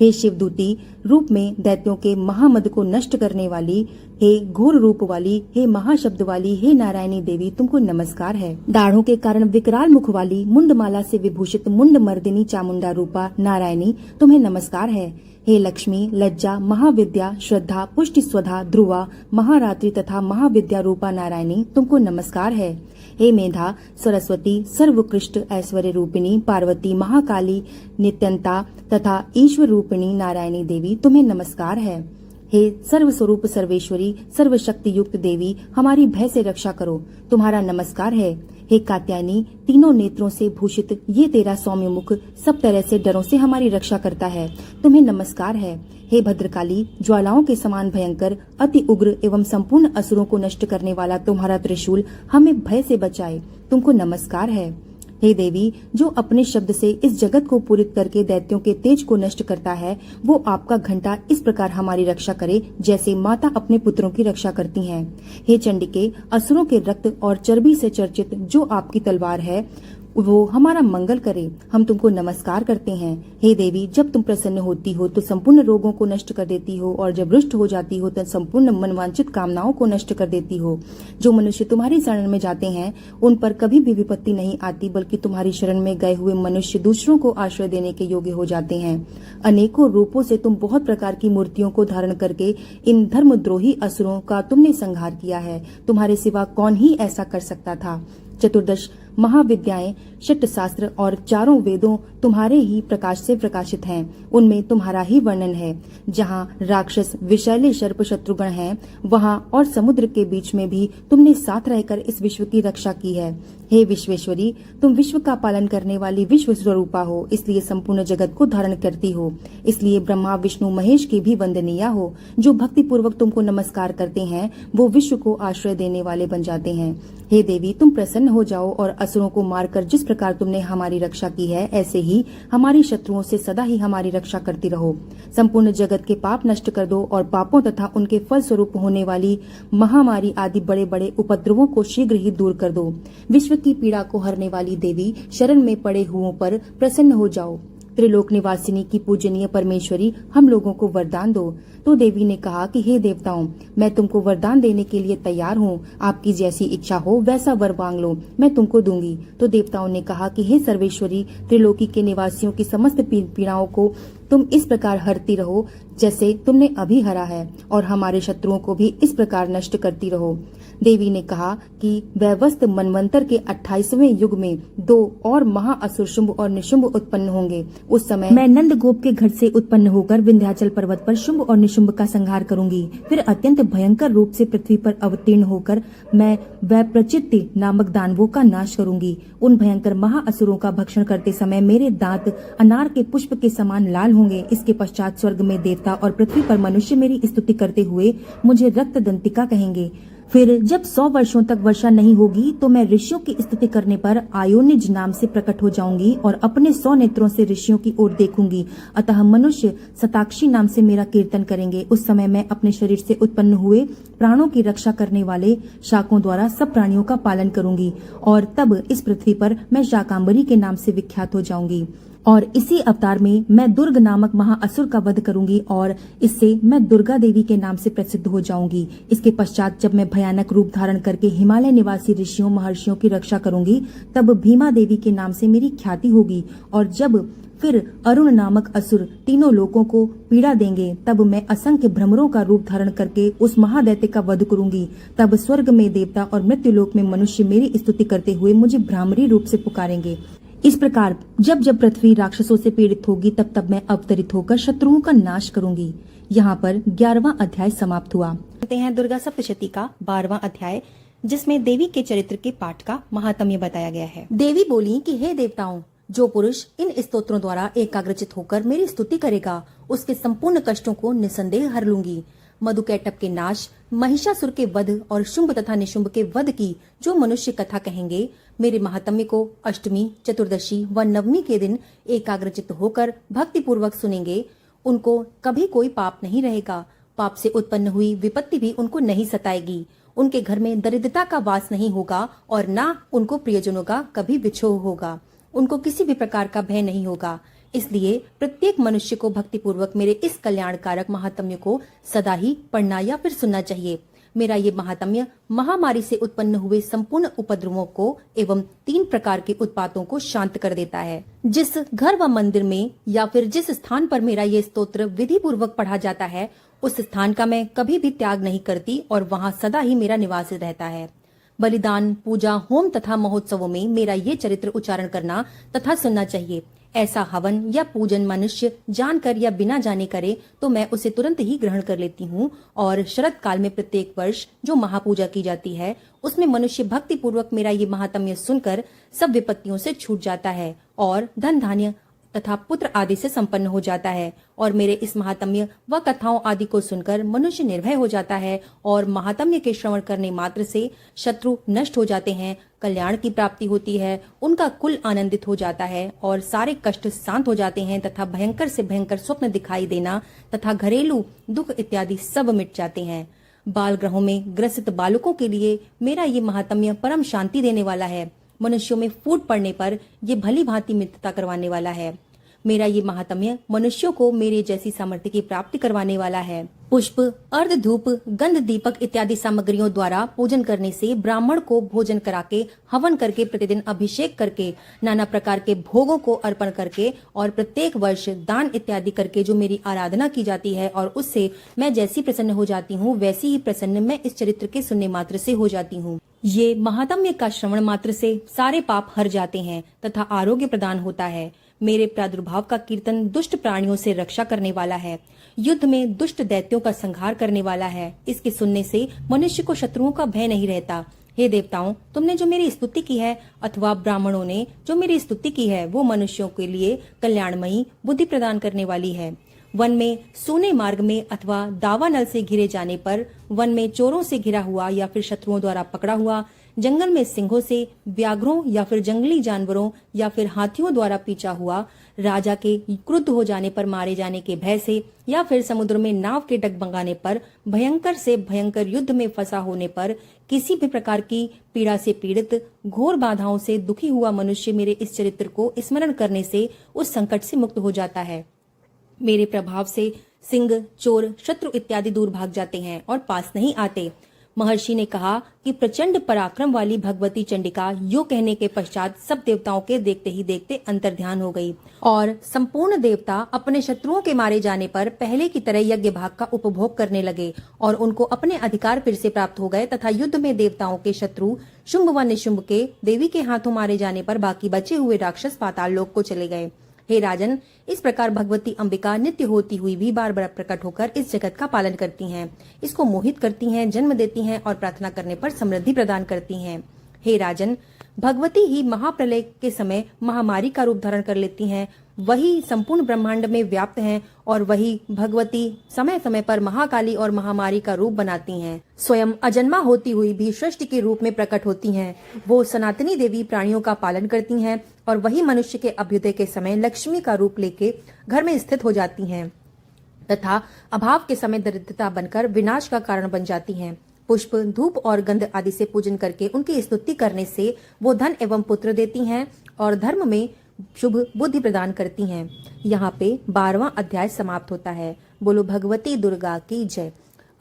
हे शिवदूती रूप में दैत्यों के महामद को नष्ट करने वाली, हे घोर रूप वाली, हे महाशब्द वाली, हे नारायणी देवी, तुमको नमस्कार है। दाढ़ों के कारण विकराल मुख वाली, मुंडमाला से विभूषित मुंड मर्दिनी चामुंडा रूपा नारायणी, तुम्हें नमस्कार है। हे लक्ष्मी, लज्जा, महाविद्या, श्रद्धा, पुष्टि, स्वधा, ध्रुवा, महारात्रि तथा महाविद्या रूपा नारायणी, तुमको नमस्कार है। हे मेधा, सरस्वती, सर्वोत्कृष्ट ऐश्वर्य रूपिणी पार्वती, महाकाली, नित्यंता तथा ईश्वर रूपिणी नारायणी देवी, तुम्हें नमस्कार है। हे सर्वस्वरूप सर्वेश्वरी, सर्वशक्ति युक्त देवी, हमारी भय से रक्षा करो, तुम्हारा नमस्कार है। हे कात्यायनी, तीनों नेत्रों से भूषित ये तेरा सौम्य मुख सब तरह से डरों से हमारी रक्षा करता है, तुम्हें नमस्कार है। हे भद्रकाली, ज्वालाओं के समान भयंकर, अति उग्र एवं संपूर्ण असुरों को नष्ट करने वाला तुम्हारा त्रिशूल हमें भय से बचाए, तुमको नमस्कार है। हे देवी, जो अपने शब्द से इस जगत को पूरित करके दैत्यों के तेज को नष्ट करता है, वो आपका घंटा इस प्रकार हमारी रक्षा करे जैसे माता अपने पुत्रों की रक्षा करती हैं। हे चंडिके, असुरों के रक्त और चर्बी से चर्चित जो आपकी तलवार है वो हमारा मंगल करे, हम तुमको नमस्कार करते हैं। हे देवी, जब तुम प्रसन्न होती हो तो संपूर्ण रोगों को नष्ट कर देती हो और जब रुष्ट हो जाती हो तो संपूर्ण मनवांचित कामनाओं को नष्ट कर देती हो। जो मनुष्य तुम्हारी शरण में जाते हैं उन पर कभी भी विपत्ति नहीं आती, बल्कि तुम्हारी शरण में गए हुए मनुष्य दूसरों को आश्रय देने के योग्य हो जाते हैं। अनेकों रूपों से तुम बहुत प्रकार की मूर्तियों को धारण करके इन धर्मद्रोही असुरों का तुमने संहार किया है, तुम्हारे सिवा कौन ही ऐसा कर सकता था। चतुर्दश महाविद्याएं, षट शास्त्र और चारों वेदों तुम्हारे ही प्रकाश से प्रकाशित हैं, उनमें तुम्हारा ही वर्णन है। जहाँ राक्षस विषैले सर्प शत्रुगण हैं, वहाँ और समुद्र के बीच में भी तुमने साथ रहकर इस विश्व की रक्षा की है। हे विश्वेश्वरी, तुम विश्व का पालन करने वाली विश्व स्वरूपा हो, इसलिए संपूर्ण जगत को धारण करती हो, इसलिए ब्रह्मा विष्णु महेश की भी वंदनीय हो। जो भक्ति पूर्वक तुमको नमस्कार करते हैं वो विश्व को आश्रय देने वाले बन जाते हैं। हे देवी, तुम प्रसन्न हो जाओ और असुरों को मारकर जिस प्रकार तुमने हमारी रक्षा की है, ऐसे ही हमारी शत्रुओं से सदा ही हमारी रक्षा करती रहो। संपूर्ण जगत के पाप नष्ट कर दो और पापों तथा उनके फल स्वरूप होने वाली महामारी आदि बड़े बड़े उपद्रवों को शीघ्र ही दूर कर दो। विश्व की पीड़ा को हरने वाली देवी, शरण में पड़े हुओं पर प्रसन्न हो जाओ। त्रिलोक निवासिनी की पूजनीय परमेश्वरी, हम लोगों को वरदान दो। तो देवी ने कहा कि हे देवताओं, मैं तुमको वरदान देने के लिए तैयार हूँ, आपकी जैसी इच्छा हो वैसा वर मांग लो, मैं तुमको दूंगी। तो देवताओं ने कहा कि हे सर्वेश्वरी, त्रिलोकी के निवासियों की समस्त पीड़ाओं को तुम इस प्रकार हरती रहो जैसे तुमने अभी हरा है, और हमारे शत्रुओं को भी इस प्रकार नष्ट करती रहो। देवी ने कहा कि वैवस्वत मनवंतर के 28वें युग में 2 और महाअसुर शुंभ और निशुंभ उत्पन्न होंगे। उस समय मैं नंद गोप के घर से उत्पन्न होकर विंध्याचल पर्वत पर शुंभ और निशुंभ का संहार करूंगी। फिर अत्यंत भयंकर रूप से पृथ्वी पर अवतीर्ण होकर मैं वैप्रचित्ति नामक दानवों का नाश करूंगी। उन भयंकर महाअसुरों का भक्षण करते समय मेरे दांत अनार के पुष्प के समान लाल होंगे। इसके पश्चात स्वर्ग में देवता और पृथ्वी पर मनुष्य मेरी स्तुति करते हुए मुझे रक्त दंतिका कहेंगे। फिर जब 100 वर्षों तक वर्षा नहीं होगी तो मैं ऋषियों की स्तुति करने पर आयोनिज नाम से प्रकट हो जाऊंगी और अपने 100 नेत्रों से ऋषियों की ओर देखूंगी। अतः मनुष्य शताक्षी नाम से मेरा कीर्तन करेंगे। उस समय मैं अपने शरीर से उत्पन्न हुए प्राणों की रक्षा करने वाले शाकों द्वारा सब प्राणियों का पालन करूंगी, और तब इस पृथ्वी पर मैं शाकांबरी के नाम से विख्यात हो जाऊंगी। और इसी अवतार में मैं दुर्ग नामक महाअसुर का वध करूंगी, और इससे मैं दुर्गा देवी के नाम से प्रसिद्ध हो जाऊंगी। इसके पश्चात जब मैं भयानक रूप धारण करके हिमालय निवासी ऋषियों महर्षियों की रक्षा करूंगी, तब भीमा देवी के नाम से मेरी ख्याति होगी। और जब फिर अरुण नामक असुर तीनों लोगों को पीड़ा देंगे, तब मैं असंख्य भ्रमरों का रूप धारण करके उस महादैत्य का वध करूंगी। तब स्वर्ग में देवता और मृत्युलोक में मनुष्य मेरी स्तुति करते हुए मुझे भ्रामरी रूप से पुकारेंगे। इस प्रकार जब जब पृथ्वी राक्षसों से पीड़ित होगी, तब तब मैं अवतरित होकर शत्रुओं का नाश करूंगी। यहाँ पर 11वां अध्याय समाप्त हुआ। कहते हैं दुर्गा सप्तशती का 12वां अध्याय, जिसमें देवी के चरित्र के पाठ का महात्म्य बताया गया है। देवी बोली कि हे देवताओं, जो पुरुष इन स्तोत्रों द्वारा एकाग्रचित होकर मेरी स्तुति करेगा, उसके संपूर्ण कष्टों को निसंदेह हर लूंगी। मधुकैटभ के नाश, महिषासुर के वध और शुंभ तथा निशुंभ के वध की जो मनुष्य कथा कहेंगे, मेरे महात्म्य को अष्टमी, चतुर्दशी व नवमी के दिन एकाग्रचित होकर भक्ति पूर्वक सुनेंगे, उनको कभी कोई पाप नहीं रहेगा। पाप से उत्पन्न हुई विपत्ति भी उनको नहीं सताएगी। उनके घर में दरिद्रता का वास नहीं होगा, और ना उनको प्रियजनों का कभी विछोह होगा। उनको किसी भी प्रकार का भय नहीं होगा। इसलिए प्रत्येक मनुष्य को भक्ति पूर्वक मेरे इस कल्याणकारक महात्म्य को सदा ही पढ़ना या फिर सुनना चाहिए। मेरा ये महात्म्य महामारी से उत्पन्न हुए संपूर्ण उपद्रवों को एवं 3 प्रकार के उत्पातों को शांत कर देता है। जिस घर व मंदिर में या फिर जिस स्थान पर मेरा ये स्तोत्र विधि पूर्वक पढ़ा जाता है, उस स्थान का मैं कभी भी त्याग नहीं करती, और वहाँ सदा ही मेरा निवास रहता है। बलिदान, पूजा, होम तथा महोत्सवों में मेरा ये चरित्र उच्चारण करना तथा सुनना चाहिए। ऐसा हवन या पूजन मनुष्य जानकर या बिना जाने करे तो मैं उसे तुरंत ही ग्रहण कर लेती हूँ। और शरद काल में प्रत्येक वर्ष जो महापूजा की जाती है, उसमें मनुष्य भक्ति पूर्वक मेरा ये महात्म्य सुनकर सब विपत्तियों से छूट जाता है और धन धान्य तथा पुत्र आदि से संपन्न हो जाता है। और मेरे इस महात्म्य व कथाओं आदि को सुनकर मनुष्य निर्भय हो जाता है, और महात्म्य के श्रवण करने मात्र से शत्रु नष्ट हो जाते हैं, कल्याण की प्राप्ति होती है, उनका कुल आनंदित हो जाता है, और सारे कष्ट शांत हो जाते हैं तथा भयंकर से भयंकर स्वप्न दिखाई देना तथा घरेलू दुख इत्यादि सब मिट जाते हैं। बाल ग्रहों में ग्रसित बालकों के लिए मेरा ये महात्म्य परम शांति देने वाला है। मनुष्यों में फूट पड़ने पर ये भली भांति मित्रता करवाने वाला है। मेरा ये महात्म्य मनुष्यों को मेरे जैसी सामर्थ्य की प्राप्ति करवाने वाला है। पुष्प, अर्ध धूप, गंध, दीपक इत्यादि सामग्रियों द्वारा पूजन करने से, ब्राह्मण को भोजन कराके, हवन करके, प्रतिदिन अभिषेक करके, नाना प्रकार के भोगों को अर्पण करके और प्रत्येक वर्ष दान इत्यादि करके जो मेरी आराधना की जाती है, और उससे मैं जैसी प्रसन्न हो जाती हूँ, वैसी ही प्रसन्न मैं इस चरित्र के सुनने मात्र से हो जाती हूँ। ये महात्म्य का श्रवण मात्र से सारे पाप हर जाते हैं तथा आरोग्य प्रदान होता है। मेरे प्रादुर्भाव का कीर्तन दुष्ट प्राणियों से रक्षा करने वाला है, युद्ध में दुष्ट दैत्यों का संहार करने वाला है। इसके सुनने से मनुष्य को शत्रुओं का भय नहीं रहता। हे देवताओं, तुमने जो मेरी स्तुति की है अथवा ब्राह्मणों ने जो मेरी स्तुति की है, वो मनुष्यों के लिए कल्याणमयी बुद्धि प्रदान करने वाली है। वन में सोने मार्ग में अथवा दावानल से घिरे जाने पर, वन में चोरों से घिरा हुआ या फिर शत्रुओं द्वारा पकड़ा हुआ, जंगल में सिंहों से, व्याघ्रों या फिर जंगली जानवरों या फिर हाथियों द्वारा पीछा हुआ, राजा के क्रुद्ध हो जाने पर मारे जाने के भय से, या फिर समुद्र में नाव के डगमगाने पर, भयंकर से भयंकर युद्ध में फंसा होने पर, किसी भी प्रकार की पीड़ा से पीड़ित, घोर बाधाओं से दुखी हुआ मनुष्य मेरे इस चरित्र को स्मरण करने से उस संकट से मुक्त हो जाता है। मेरे प्रभाव से सिंह, चोर, शत्रु इत्यादि दूर भाग जाते हैं और पास नहीं आते। महर्षि ने कहा कि प्रचंड पराक्रम वाली भगवती चंडिका यो कहने के पश्चात सब देवताओं के देखते ही देखते अंतर्ध्यान हो गई और संपूर्ण देवता अपने शत्रुओं के मारे जाने पर पहले की तरह यज्ञ भाग का उपभोग करने लगे और उनको अपने अधिकार फिर से प्राप्त हो गए तथा युद्ध में देवताओं के शत्रु शुंभ व निशुंभ के देवी के हाथों मारे जाने पर बाकी बचे हुए राक्षस पाताल लोक को चले गए। हे राजन, इस प्रकार भगवती अंबिका नित्य होती हुई भी बार बार प्रकट होकर इस जगत का पालन करती हैं, इसको मोहित करती हैं, जन्म देती हैं और प्रार्थना करने पर समृद्धि प्रदान करती हैं। हे राजन, भगवती ही महाप्रलय के समय महामारी का रूप धारण कर लेती हैं, वही संपूर्ण ब्रह्मांड में व्याप्त हैं और वही भगवती समय समय पर महाकाली और महामारी का रूप बनाती हैं। स्वयं अजन्मा होती हुई भी सृष्टि के रूप में प्रकट होती हैं। वो सनातनी देवी प्राणियों का पालन करती हैं और वही मनुष्य के अभ्युदय के समय लक्ष्मी का रूप लेके घर में स्थित हो जाती हैं तथा अभाव के समय दरिद्रता बनकर विनाश का कारण बन जाती हैं। पुष्प, धूप और गंध आदि से पूजन करके उनकी स्तुति करने से वो धन एवं पुत्र देती हैं और धर्म में शुभ बुद्धि प्रदान करती हैं। यहाँ पे 12वां अध्याय समाप्त होता है। बोलो भगवती दुर्गा की जय।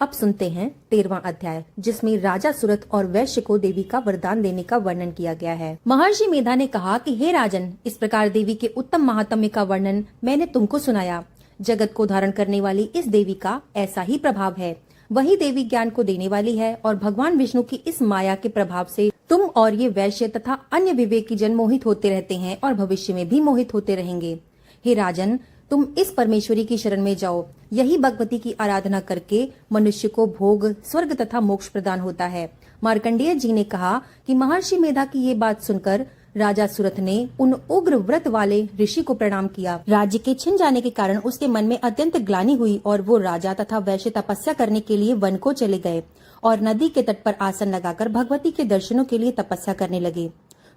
अब सुनते हैं 13वां अध्याय, जिसमें राजा सुरथ और वैश्य को देवी का वरदान देने का वर्णन किया गया है। महर्षि मेधा ने कहा कि हे राजन, इस प्रकार देवी के उत्तम महात्म्य का वर्णन मैंने तुमको सुनाया। जगत को धारण करने वाली इस देवी का ऐसा ही प्रभाव है। वही देवी ज्ञान को देने वाली है और भगवान विष्णु की इस माया के प्रभाव से तुम और ये वैश्य तथा अन्य विवेकी जन मोहित होते रहते हैं और भविष्य में भी मोहित होते रहेंगे। हे राजन, तुम इस परमेश्वरी की शरण में जाओ। यही भगवती की आराधना करके मनुष्य को भोग, स्वर्ग तथा मोक्ष प्रदान होता है। मार्कंडेय जी ने कहा कि महर्षि मेधा की ये बात सुनकर राजा सुरथ ने उन उग्र व्रत वाले ऋषि को प्रणाम किया। राज्य के छिन जाने के कारण उसके मन में अत्यंत ग्लानि हुई और वो राजा तथा वैश्य तपस्या करने के लिए वन को चले गए और नदी के तट पर आसन लगाकर भगवती के दर्शनों के लिए तपस्या करने लगे।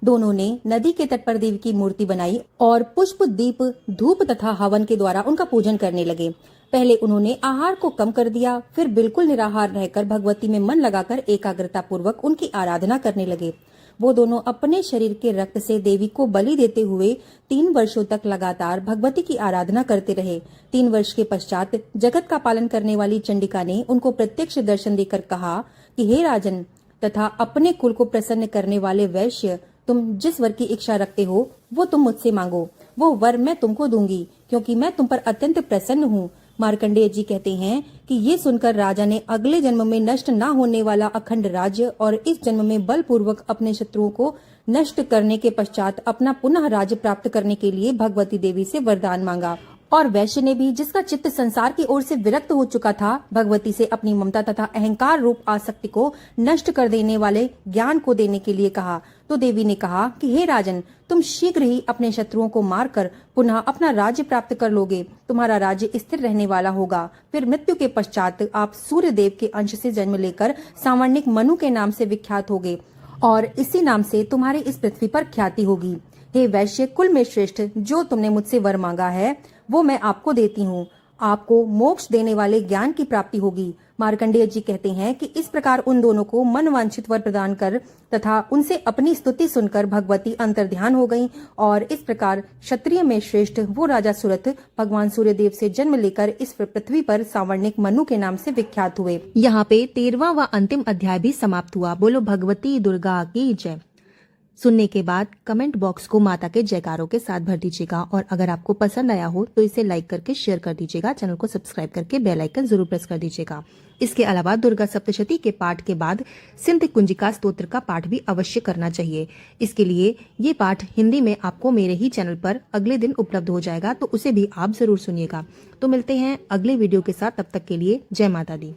दोनों ने नदी के तट पर देवी की मूर्ति बनाई और पुष्प, दीप, धूप तथा हवन के द्वारा उनका पूजन करने लगे। पहले उन्होंने आहार को कम कर दिया, फिर बिल्कुल निराहार रहकर भगवती में मन लगाकर एकाग्रता पूर्वक उनकी आराधना करने लगे। वो दोनों अपने शरीर के रक्त से देवी को बलि देते हुए 3 वर्षों तक लगातार भगवती की आराधना करते रहे। 3 वर्ष के पश्चात जगत का पालन करने वाली चंडिका ने उनको प्रत्यक्ष दर्शन देकर कहा कि हे राजन तथा अपने कुल को प्रसन्न करने वाले वैश्य, तुम जिस वर की इच्छा रखते हो वो तुम मुझसे मांगो, वो वर मैं तुमको दूंगी, क्योंकि मैं तुम पर अत्यंत प्रसन्न हूँ। मार्कंडेय जी कहते हैं कि ये सुनकर राजा ने अगले जन्म में नष्ट न होने वाला अखंड राज्य और इस जन्म में बलपूर्वक अपने शत्रुओं को नष्ट करने के पश्चात अपना पुनः राज्य प्राप्त करने के लिए भगवती देवी से वरदान मांगा। और वैश्य ने भी, जिसका चित्त संसार की ओर से विरक्त हो चुका था, भगवती से अपनी ममता तथा अहंकार रूप आसक्ति को नष्ट कर देने वाले ज्ञान को देने के लिए कहा। तो देवी ने कहा कि हे राजन, तुम शीघ्र ही अपने शत्रुओं को मारकर पुनः अपना राज्य प्राप्त कर लोगे। तुम्हारा राज्य स्थिर रहने वाला होगा। फिर मृत्यु के पश्चात आप सूर्य देव के अंश से जन्म लेकर सावर्णिक मनु के नाम से विख्यात होगे और इसी नाम से तुम्हारे इस पृथ्वी पर ख्याति होगी। हे वैश्य, कुल में श्रेष्ठ, जो तुमने मुझसे वर मांगा है वो मैं आपको देती हूँ। आपको मोक्ष देने वाले ज्ञान की प्राप्ति होगी। मार्कंडेय जी कहते हैं कि इस प्रकार उन दोनों को मनवांछित वर प्रदान कर तथा उनसे अपनी स्तुति सुनकर भगवती अंतर्ध्यान हो गईं और इस प्रकार क्षत्रिय में श्रेष्ठ वो राजा सुरथ भगवान सूर्यदेव से जन्म लेकर इस पृथ्वी पर सावर्णिक मनु के नाम से विख्यात हुए। यहाँ पे 13वां व अंतिम अध्याय भी समाप्त हुआ। बोलो भगवती दुर्गा की जय। सुनने के बाद कमेंट बॉक्स को माता के जयकारों के साथ भर दीजिएगा और अगर आपको पसंद आया हो तो इसे लाइक करके शेयर कर दीजिएगा। चैनल को सब्सक्राइब करके बेल आइकन जरूर प्रेस कर दीजिएगा। इसके अलावा दुर्गा सप्तशती के पाठ के बाद सिंध कुंजिका स्तोत्र का पाठ भी अवश्य करना चाहिए। इसके लिए ये पाठ हिंदी में आपको मेरे ही चैनल पर अगले दिन उपलब्ध हो जाएगा, तो उसे भी आप जरूर सुनिएगा। तो मिलते हैं अगले वीडियो के साथ, तब तक के लिए जय माता दी।